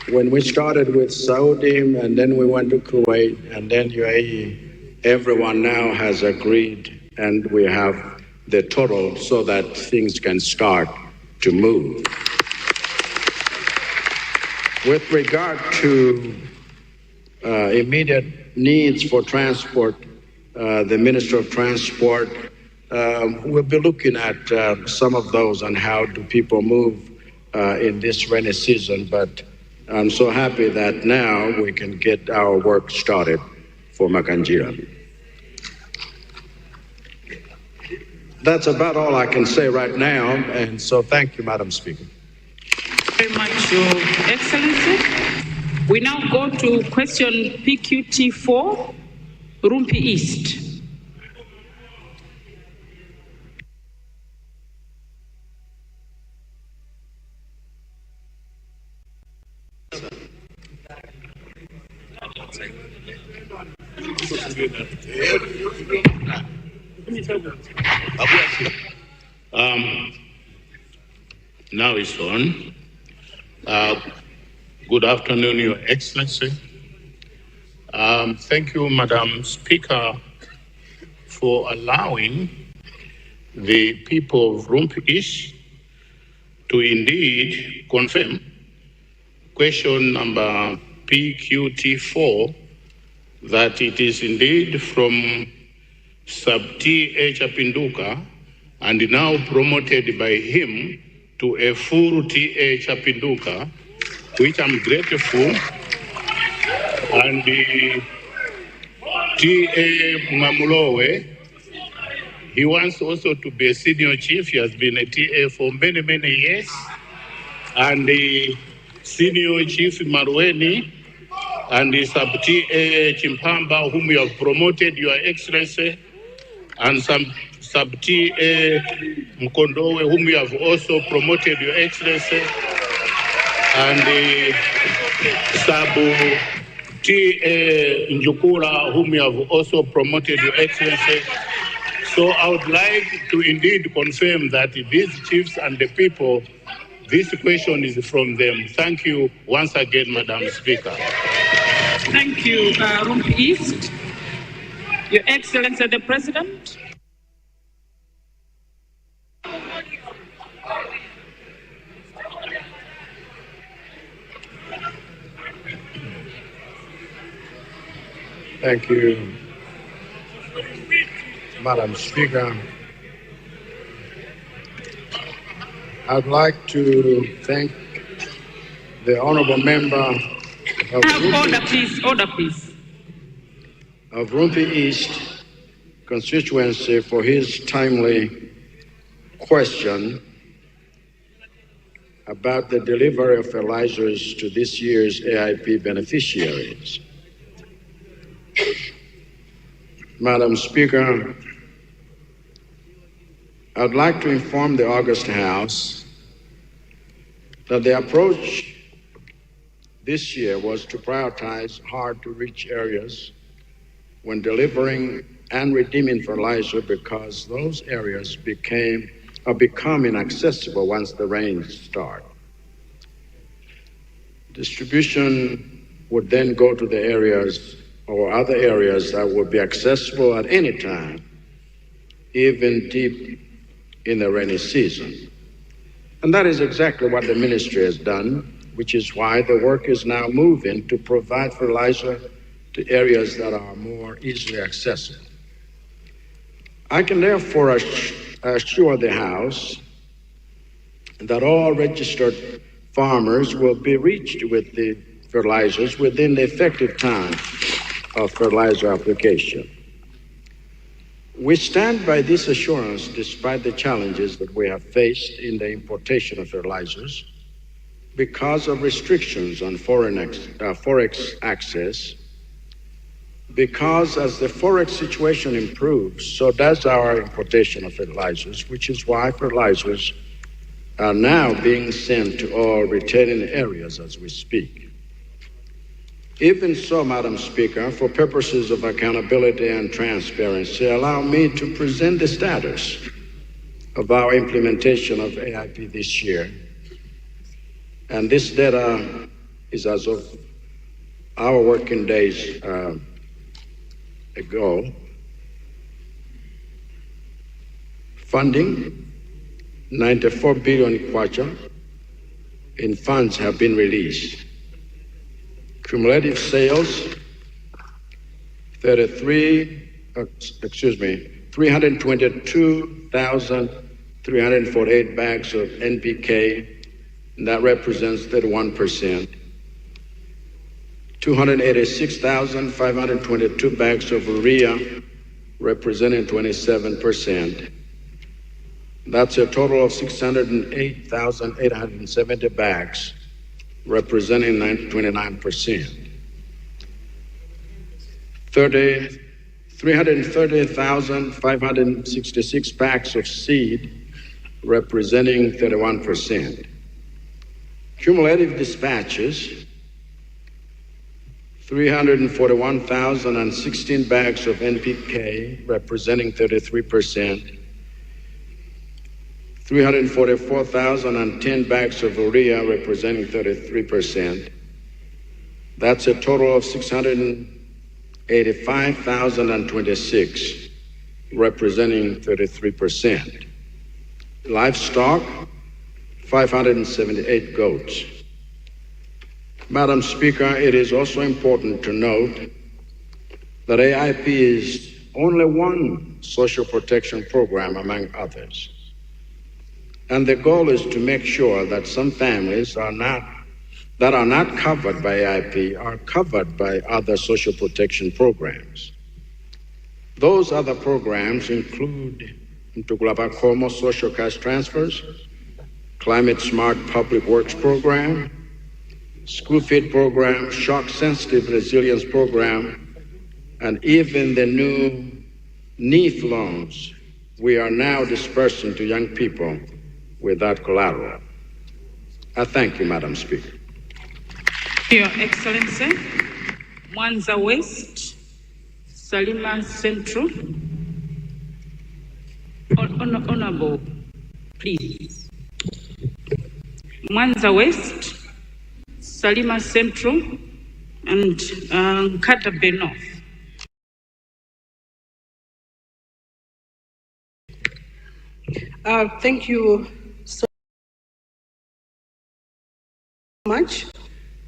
when we started with Saudi, and then we went to Kuwait, and then UAE, everyone now has agreed, and we have the total so that things can start to move. With regard to immediate needs for transport, the Minister of Transport will be looking at some of those and how do people move in this rainy season. But I'm so happy that now we can get our work started for Makanjira. That's about all I can say right now, and so thank you, Madam Speaker. Very much, Your Excellency. We now go to question PQT4, Rumpi East. Now it's on. Good afternoon, Your Excellency. Thank you, Madam Speaker, for allowing the people of Rumpi East to indeed confirm question number PQT4, that it is indeed from Sub-T.A. Chapinduka and now promoted by him to a full T.A. Chapinduka, which I'm grateful. And the T.A. Mwamulowe, he wants also to be a senior chief. He has been a T.A. for many, many years. And the senior chief Marweni and the Sub-T.A. Chimpamba, whom we have promoted, Your Excellency, and some Sub-T.A. Mkondowe, whom we have also promoted, Your Excellency, and the Sub-T.A. Njukula, whom we have also promoted, Your Excellency. So I would like to indeed confirm that these chiefs and the people, this question is from them. Thank you once again, Madam Speaker. Thank you, Rumpi East. Your Excellency, the President. Thank you, Madam Speaker. I'd like to thank the honorable member of Order, please. Order, please. of Luntha East constituency for his timely question about the delivery of fertilizers to this year's AIP beneficiaries. Madam Speaker, I'd like to inform the August House that the approach this year was to prioritize hard-to-reach areas when delivering and redeeming fertilizer because those areas are becoming accessible once the rains start. Distribution would then go to the areas or other areas that would be accessible at any time, even deep in the rainy season. And that is exactly what the ministry has done, which is why the work is now moving to provide fertilizer to areas that are more easily accessible. I can therefore assure the House that all registered farmers will be reached with the fertilizers within the effective time of fertilizer application. We stand by this assurance despite the challenges that we have faced in the importation of fertilizers because of restrictions on forex access, because as the forex situation improves, so does our importation of fertilizers, which is why fertilizers are now being sent to all retaining areas as we speak. Even so, Madam Speaker, for purposes of accountability and transparency, allow me to present the status of our implementation of AIP this year. And this data is as of our working days ago. Funding, 94 billion kwacha in funds have been released. Cumulative sales, 322,348 bags of NPK, and that represents 31%. 286,522 bags of urea, representing 27%. That's a total of 608,870 bags, representing 29%. 330,566 packs of seed, representing 31%. Cumulative dispatches, 341,016 bags of NPK, representing 33%. 344,010 bags of urea, representing 33%. That's a total of 685,026, representing 33%. Livestock, 578 goats. Madam Speaker, it is also important to note that AIP is only one social protection program among others. And the goal is to make sure that some families that are not covered by AIP are covered by other social protection programs. Those other programs include Mtugulabakomo social cash transfers, Climate Smart Public Works Program, School Feed Program, Shock Sensitive Resilience Program, and even the new NEEF loans we are now dispersing to young people without collateral. I thank you, Madam Speaker. Your Excellency, Mwanza West, Salima Central. Honorable, please. Mwanza West, Salima Central, and Katabe North. Thank you so much.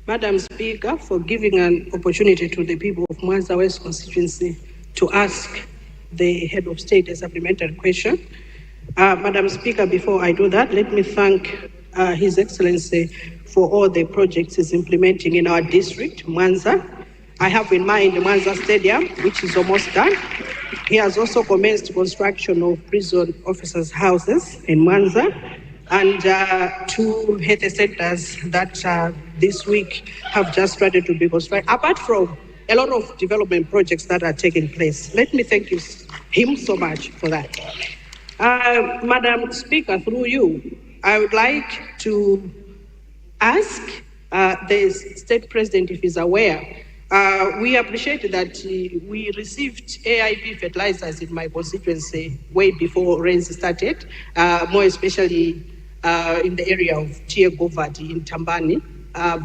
Madam Speaker, for giving an opportunity to the people of Mwanza West constituency to ask the head of state a supplementary question. Madam Speaker, before I do that, let me thank His Excellency for all the projects he's implementing in our district, Mwanza. I have in mind the Mwanza Stadium, which is almost done. He has also commenced construction of prison officers' houses in Mwanza and 2 health centers that this week have just started to be constructed, apart from a lot of development projects that are taking place. Let me thank him so much for that. Madam Speaker, through you, I would like to ask the state president if he's aware. We appreciate that we received AIP fertilizers in my constituency way before rains started, more especially in the area of Tie Govati in Tambani,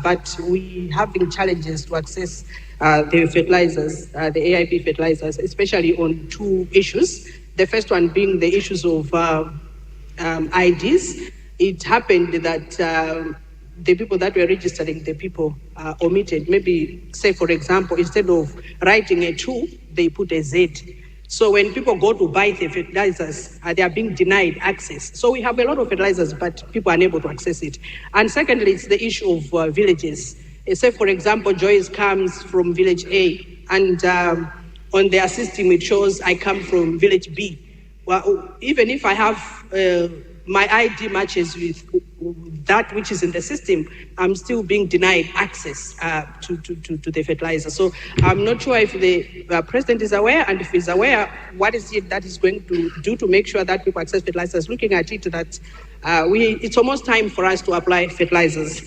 but we having challenges to access the fertilizers, the AIP fertilizers, especially on 2 issues. The first one being the issues of IDs. It happened that the people that were registering the people omitted. Maybe, say for example, instead of writing a 2, they put a Z. So when people go to buy the fertilizers, they are being denied access. So we have a lot of fertilizers, but people are unable to access it. And secondly, it's the issue of villages. Say for example, Joyce comes from village A, and on their system it shows I come from village B. Well, even if I have my ID matches with that which is in the system, I'm still being denied access to the fertilizer. So I'm not sure if the president is aware, and if he's aware, what is it that he's going to do to make sure that people access fertilizers? Looking at it, that it's almost time for us to apply fertilizers.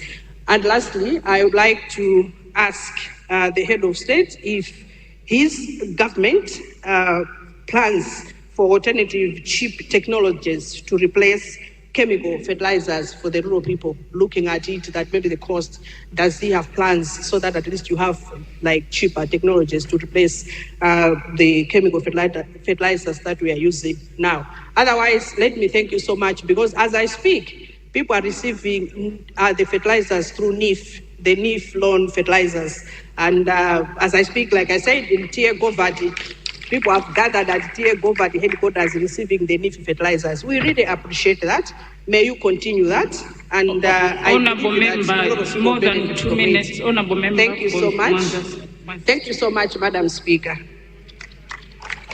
And lastly, I would like to ask the head of state if his government plans for alternative cheap technologies to replace chemical fertilizers for the rural people, looking at it that maybe the cost, does he have plans so that at least you have like cheaper technologies to replace the chemical fertilizers that we are using now? Otherwise, let me thank you so much, because as I speak, people are receiving the fertilizers through NIF, the NIF loan fertilizers. And as I speak, like I said, in Tie Govati, people have gathered at Tie Govati headquarters receiving the NIF fertilizers. We really appreciate that. May you continue that. And Honorable member, more than 2 minutes. Honorable member. Thank you so much. Thank you so much, Madam Speaker.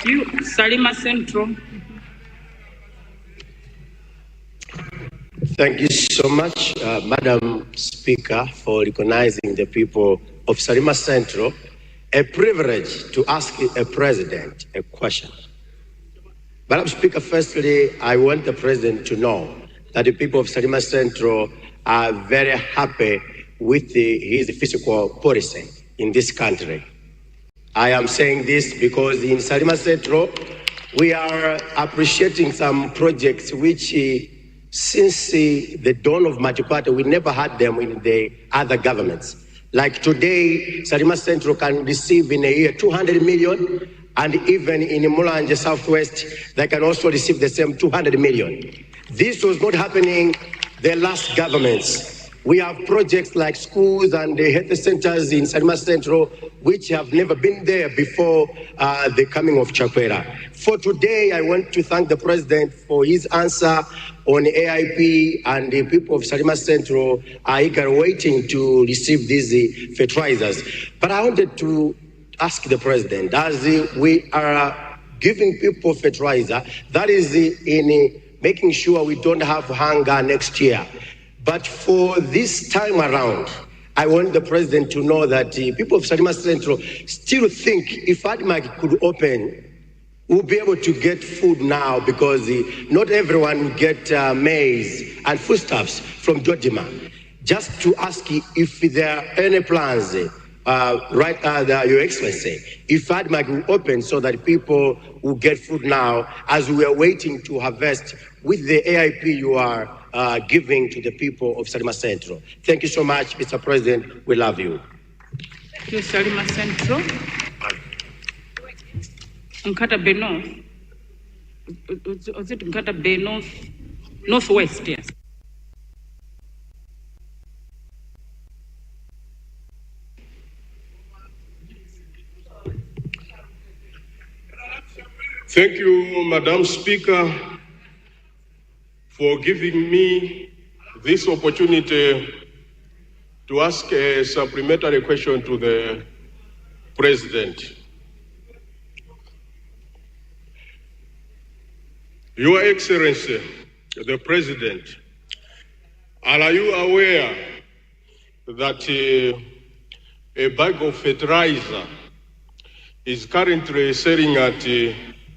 You, Salima Central. Thank you so much, Madam Speaker, for recognizing the people of Salima Central. A privilege to ask a president a question. Madam Speaker, firstly, I want the president to know that the people of Salima Central are very happy with his fiscal policy in this country. I am saying this because in Salima Central, we are appreciating some projects which since the dawn of Machipata, we never had them in the other governments. Like today, Salima Central can receive in a year 200 million, and even in Mulanje Southwest, they can also receive the same 200 million. This was not happening the last governments. We have projects like schools and the health centers in Salima Central, which have never been there before the coming of Chakwera. For today, I want to thank the president for his answer on AIP, and the people of Salima Central are eager waiting to receive these fertilizers. But I wanted to ask the president, as we are giving people fertilizer, that is in making sure we don't have hunger next year. But for this time around, I want the president to know that the people of Salima Central still think if ADMAG could open, we'll be able to get food now, because not everyone will get maize and foodstuffs from Dodima. Just to ask if there are any plans, Your Excellency, if ADMAG will open so that people will get food now, as we are waiting to harvest with the AIP you are giving to the people of Salima Central. Thank you so much, Mr. President. We love you. Thank you, Salima Central. Nkata Bay North. Was it Nkata Bay North? Northwest, yes. Thank you, Madam Speaker, for giving me this opportunity to ask a supplementary question to the President. Your Excellency, the President, are you aware that a bag of fertilizer is currently selling at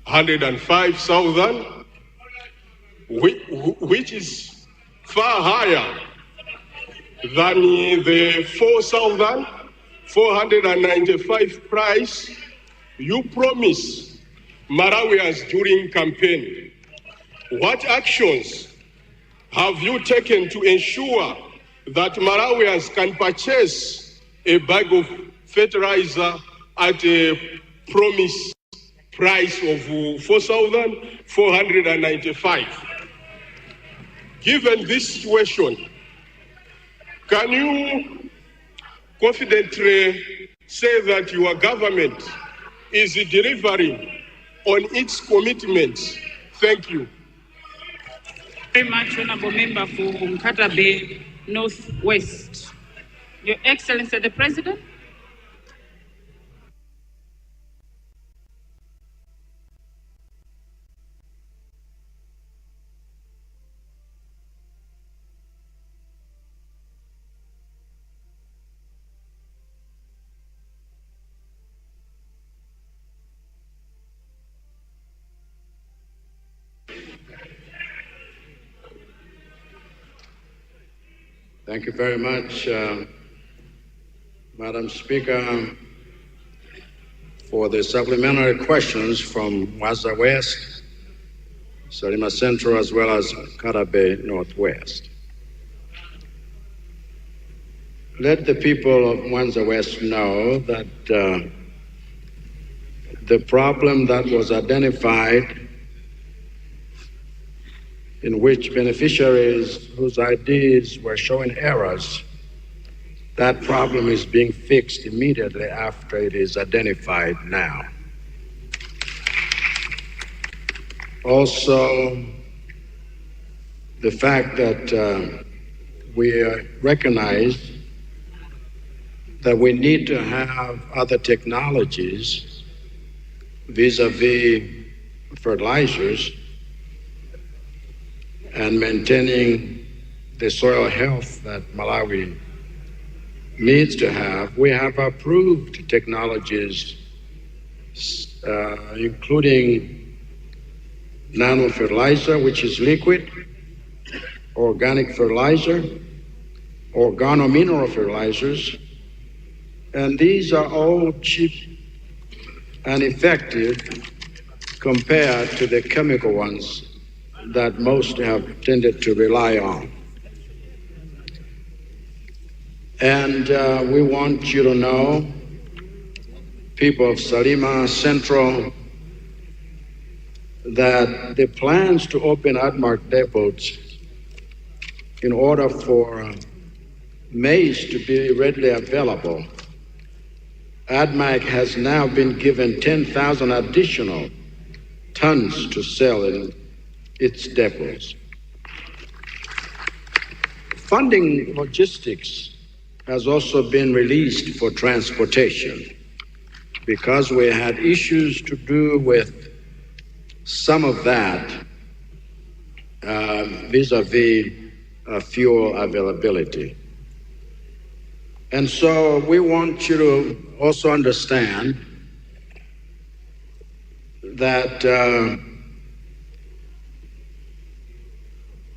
105,000, which is far higher than the 4,495 price you promised Malawians during campaign? What actions have you taken to ensure that Malawians can purchase a bag of fertilizer at a promised price of 4,495? Given this situation, can you confidently say that your government is delivering on its commitments? Thank you. Very much, Honorable Member for Luntha Bay Northwest. Your Excellency the President. Thank you very much, Madam Speaker, for the supplementary questions from Mwanza West, Salima Central, as well as Luntha Bay Northwest. Let the people of Mwanza West know that the problem that was identified, in which beneficiaries whose IDs were showing errors, that problem is being fixed immediately after it is identified now. Also, the fact that we recognize that we need to have other technologies vis-a-vis fertilizers and maintaining the soil health that Malawi needs to have. We have approved technologies, including nano-fertilizer, which is liquid, organic fertilizer, organomineral fertilizers, and these are all cheap and effective compared to the chemical ones that most have tended to rely on. And we want you to know, people of Salima Central, that the plans to open ADMARC depots in order for maize to be readily available, ADMARC has now been given 10,000 additional tons to sell in its depots. Funding logistics has also been released for transportation because we had issues to do with some of that vis-a-vis fuel availability. And so we want you to also understand that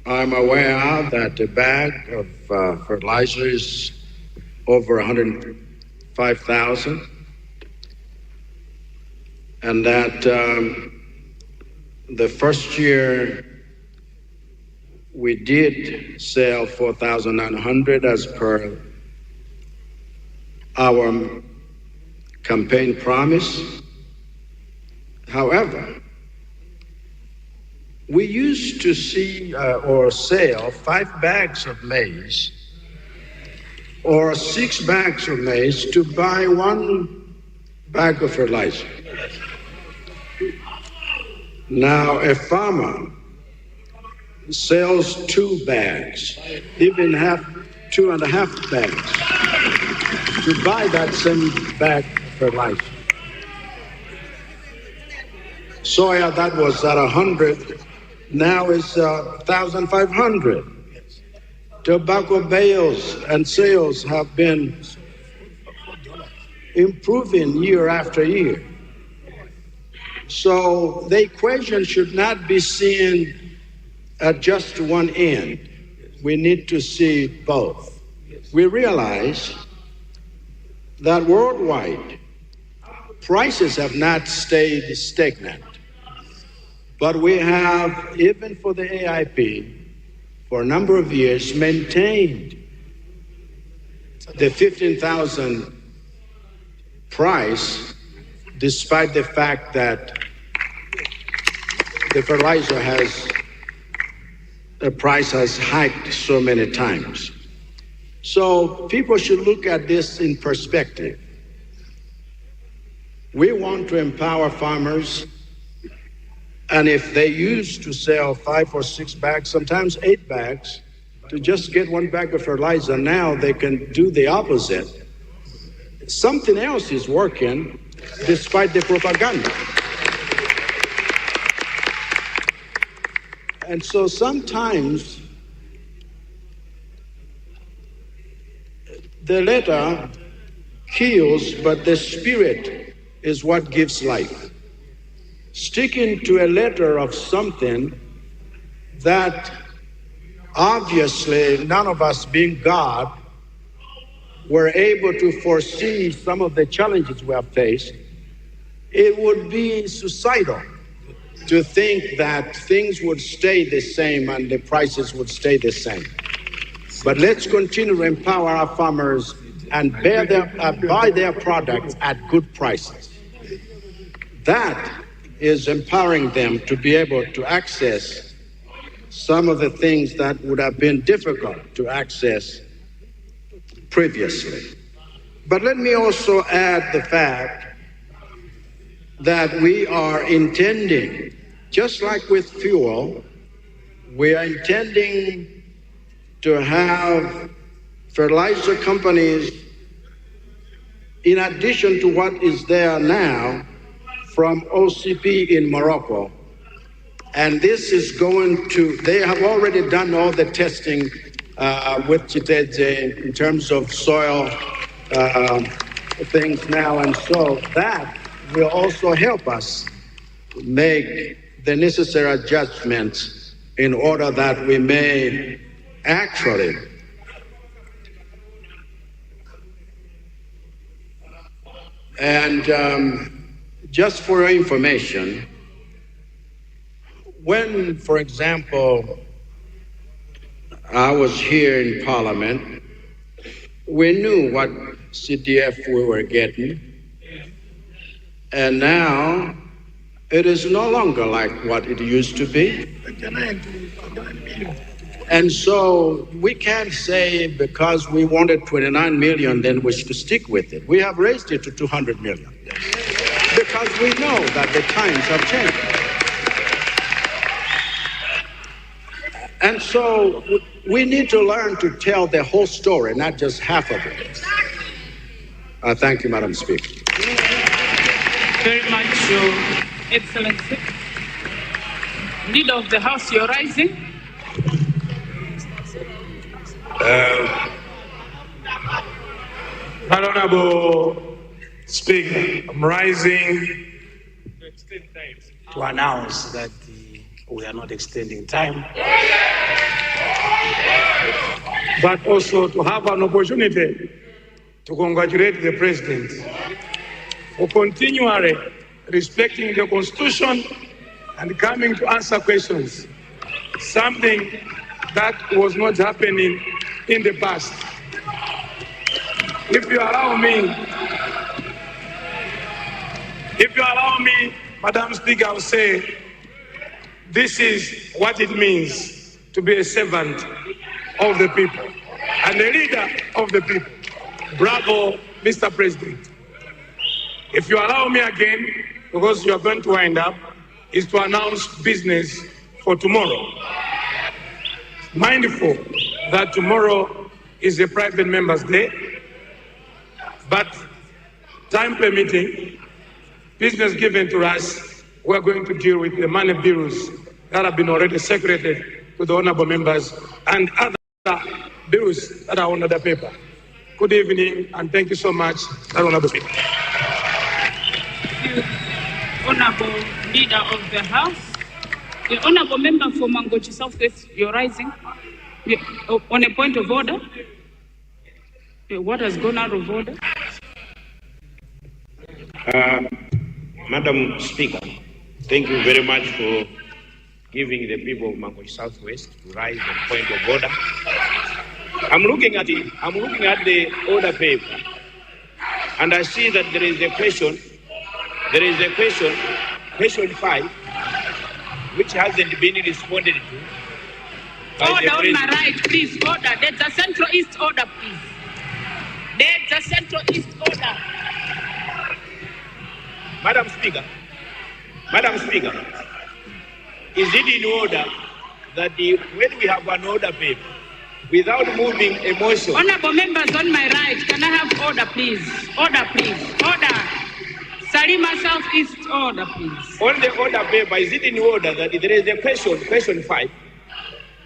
I'm aware that a bag of fertilizer is over 105,000, and that the first year we did sell 4,900 as per our campaign promise. However, we used to see or sell 5 bags of maize or 6 bags of maize to buy 1 bag of fertilizer. Now, a farmer sells 2 bags, even 2.5 bags, to buy that same bag of fertilizer. Soya that was at 100, now is 1,500. Tobacco bales and sales have been improving year after year. So the equation should not be seen at just one end. We need to see both. We realize that worldwide, prices have not stayed stagnant, but we have, even for the AIP, for a number of years, maintained the 15,000 price, despite the fact that the fertilizer the price has hiked so many times. So people should look at this in perspective. We want to empower farmers, and if they used to sell 5 or 6 bags, sometimes 8 bags, to just get 1 bag of fertilizer, now they can do the opposite. Something else is working despite the propaganda. And so sometimes the letter kills, but the spirit is what gives life. Sticking to a letter of something that obviously none of us, being God, were able to foresee some of the challenges we have faced, it would be suicidal to think that things would stay the same and the prices would stay the same. But let's continue to empower our farmers and buy their products at good prices. That is empowering them to be able to access some of the things that would have been difficult to access previously. But let me also add the fact that we are intending, just like with fuel, we are intending to have fertilizer companies, in addition to what is there now, from OCP in Morocco. And this is going to, they have already done all the testing with Chiteze in terms of soil things now. And so that will also help us make the necessary adjustments in order that we may actually just for your information, when, for example, I was here in Parliament, we knew what CDF we were getting, and now it is no longer like what it used to be. And so we can't say because we wanted 29 million, then we should stick with it. We have raised it to 200 million because we know that the times have changed. And so we need to learn to tell the whole story, not just half of it. Thank you, Madam Speaker. Very much, Your Excellency. Leader of the House, you're rising. Honorable Speaker, I'm rising to announce that we are not extending time, but also to have an opportunity to congratulate the President for continually respecting the Constitution and coming to answer questions, something that was not happening in the past. If you allow me, Madam Speaker, I will say, this is what it means to be a servant of the people and a leader of the people. Bravo, Mr. President. If you allow me again, because you are going to wind up, is to announce business for tomorrow. Mindful that tomorrow is a private members' day, but time permitting, business given to us, we're going to deal with the money bills that have been already circulated to the honorable members and other bills that are on the paper. Good evening, and thank you so much, Honorable Speaker. Thank you, Honorable Leader of the House. The Honorable Member for Mangochi Southwest, you're rising. On a point of order. What has gone out of order? Madam Speaker, thank you very much for giving the people of Mangochi Southwest to rise on point of order. I'm looking at it. I'm looking at the order paper, and I see that there is a question. There is a question, question 5, which hasn't been responded to. Order on my right, please. Order. There's a Central East order, please. There's a Central East order. Madam Speaker, is it in order that when we have an order paper, without moving a motion... Honorable members on my right, can I have order, please? Order, please. Order. Salima Southeast, order, please. On the order paper, is it in order that there is a question, question 5,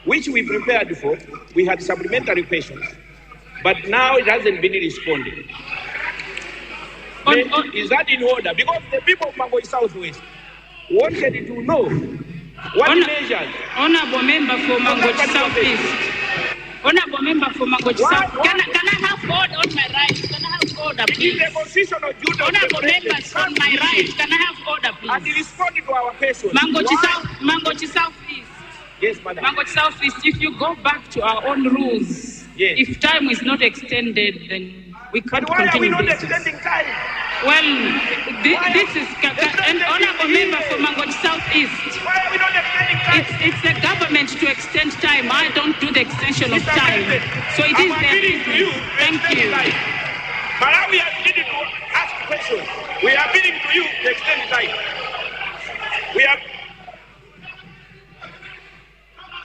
which we prepared for? We had supplementary questions, but now it hasn't been responded. Is that in order? Because the people of Mangochi Southwest wanted to know what measures... Honorable member for Mangochi Southeast. Honorable member for Mangochi South. Can I have order on my right? Can I have order, please? It is the constitutional duty. Honorable members on my right. Can I have order, please? And respond to our questions. Mangochi Southeast. Yes, madam. Mangochi Southeast, if you go back to our own rules, yes. If time is not extended, then we can't continue. But why are we not extending time? Well, this is an honorable member for Mangochi Southeast. Why are we not extending time? It's the government to extend time. I don't do the extension of time. So it is their business. Thank you. Malawi has needed to ask questions. We are bidding to you to extend time. We are...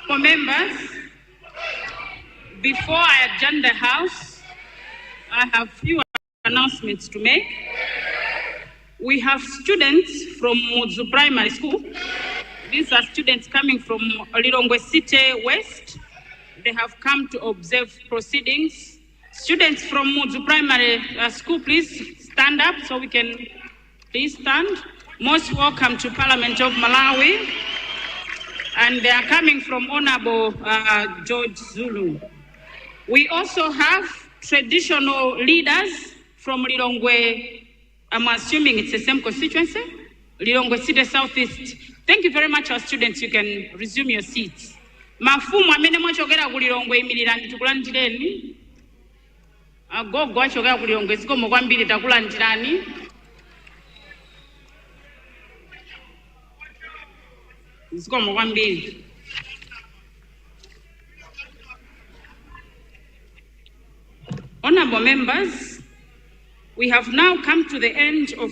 For members, before I adjourn the House, I have few announcements to make. We have students from Mudzu Primary School. These are students coming from Lilongwe City West. They have come to observe proceedings. Students from Mudzu Primary School, please stand up so we can please stand. Most welcome to Parliament of Malawi. And they are coming from Honorable George Zulu. We also have traditional leaders from Lilongwe, I'm assuming it's the same constituency, Lilongwe City Southeast. Thank you very much, our students. You can resume your seats. Mafumu amene mwachokera ku Lilongwe imirirani tikulandireni. Agogo achokera ku Lilongwe zikomo kwambiri takulandirani. Zikomo kwambiri. Honorable members, we have now come to the end of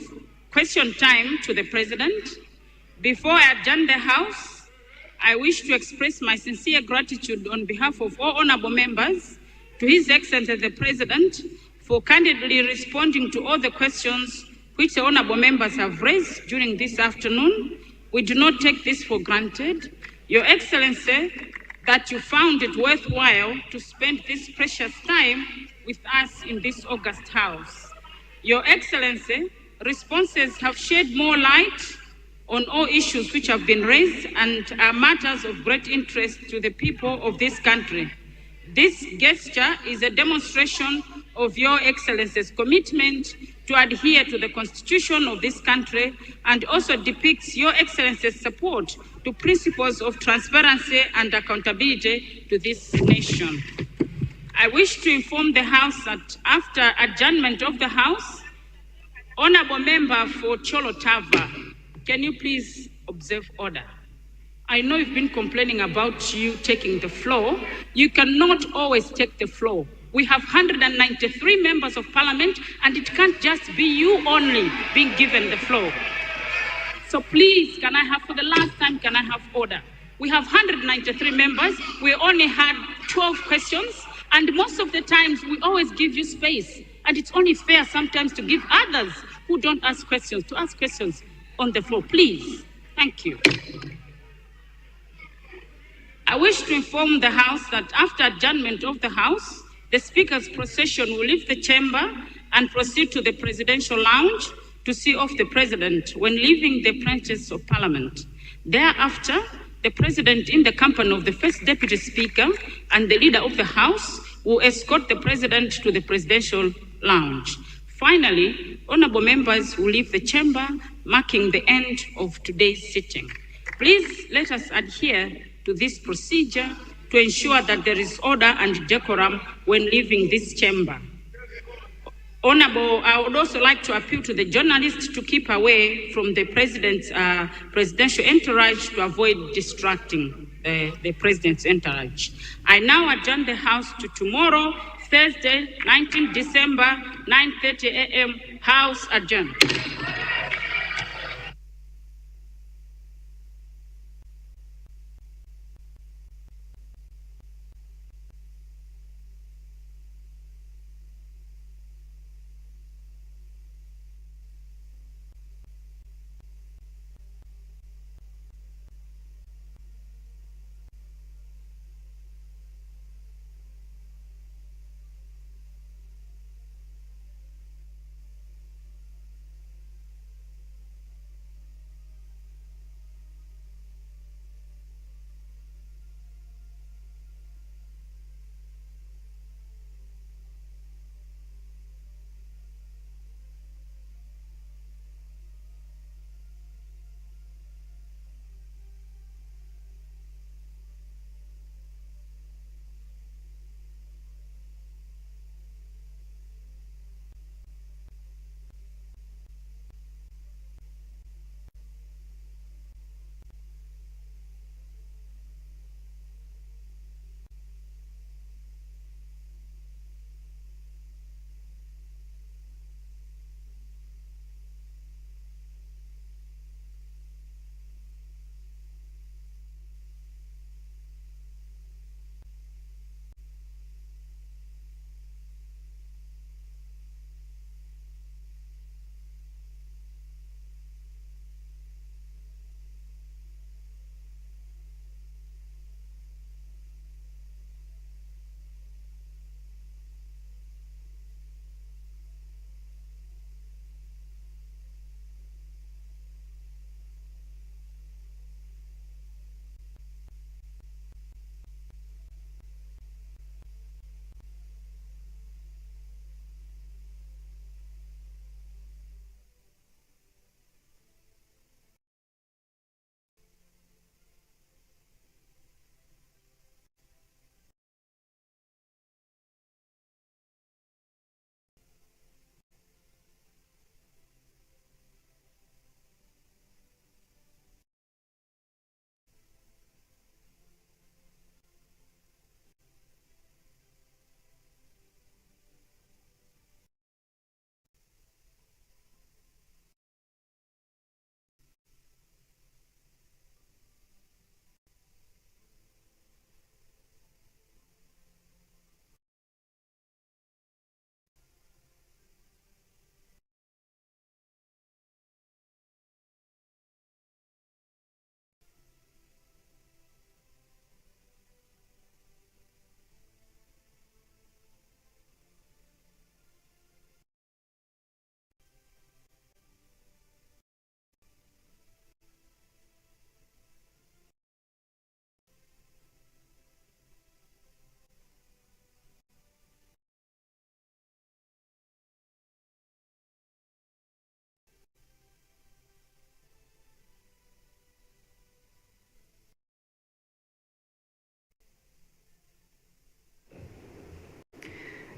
question time to the President. Before I adjourn the House, I wish to express my sincere gratitude on behalf of all honorable members to His Excellency the President for candidly responding to all the questions which the honorable members have raised during this afternoon. We do not take this for granted. Your Excellency, that you found it worthwhile to spend this precious time with us in this august House. Your Excellency, responses have shed more light on all issues which have been raised and are matters of great interest to the people of this country. This gesture is a demonstration of Your Excellency's commitment to adhere to the Constitution of this country and also depicts Your Excellency's support to principles of transparency and accountability to this nation. I wish to inform the House that after adjournment of the House, Honorable Member for Cholo Tava, can you please observe order? I know you've been complaining about you taking the floor. You cannot always take the floor. We have 193 members of parliament, and it can't just be you only being given the floor. So please, can I have, for the last time, can I have order? We have 193 members. We only had 12 questions. And most of the times, we always give you space. And it's only fair sometimes to give others who don't ask questions, to ask questions on the floor. Please. Thank you. I wish to inform the House that after adjournment of the House, the Speaker's procession will leave the chamber and proceed to the Presidential Lounge to see off the President when leaving the premises of Parliament. Thereafter, the President, in the company of the First Deputy Speaker and the Leader of the House, will escort the President to the Presidential Lounge. Finally, honorable members will leave the chamber, marking the end of today's sitting. Please let us adhere to this procedure to ensure that there is order and decorum when leaving this chamber. Honorable, I would also like to appeal to the journalists to keep away from the President's presidential entourage to avoid distracting the President's entourage. I now adjourn the House to tomorrow, Thursday, 19 December, 9:30 a.m. House adjourned.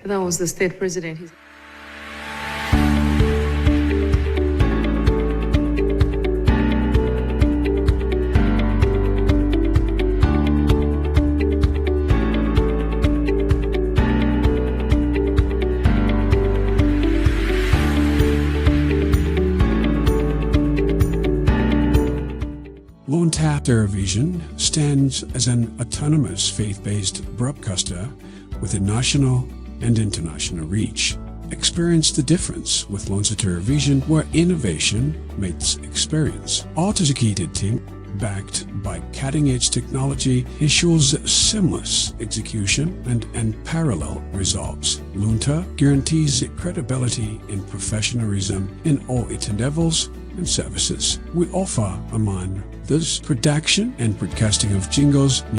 That was the state president. Vision stands as an autonomous faith-based broadcaster with a national and international reach. Experience the difference with Luntha Vision, where innovation meets experience. Our dedicated team, backed by cutting-edge technology, ensures seamless execution and unparalleled results. Luntha guarantees credibility and professionalism in all its endeavors and services. We offer, among this, production and broadcasting of jingles,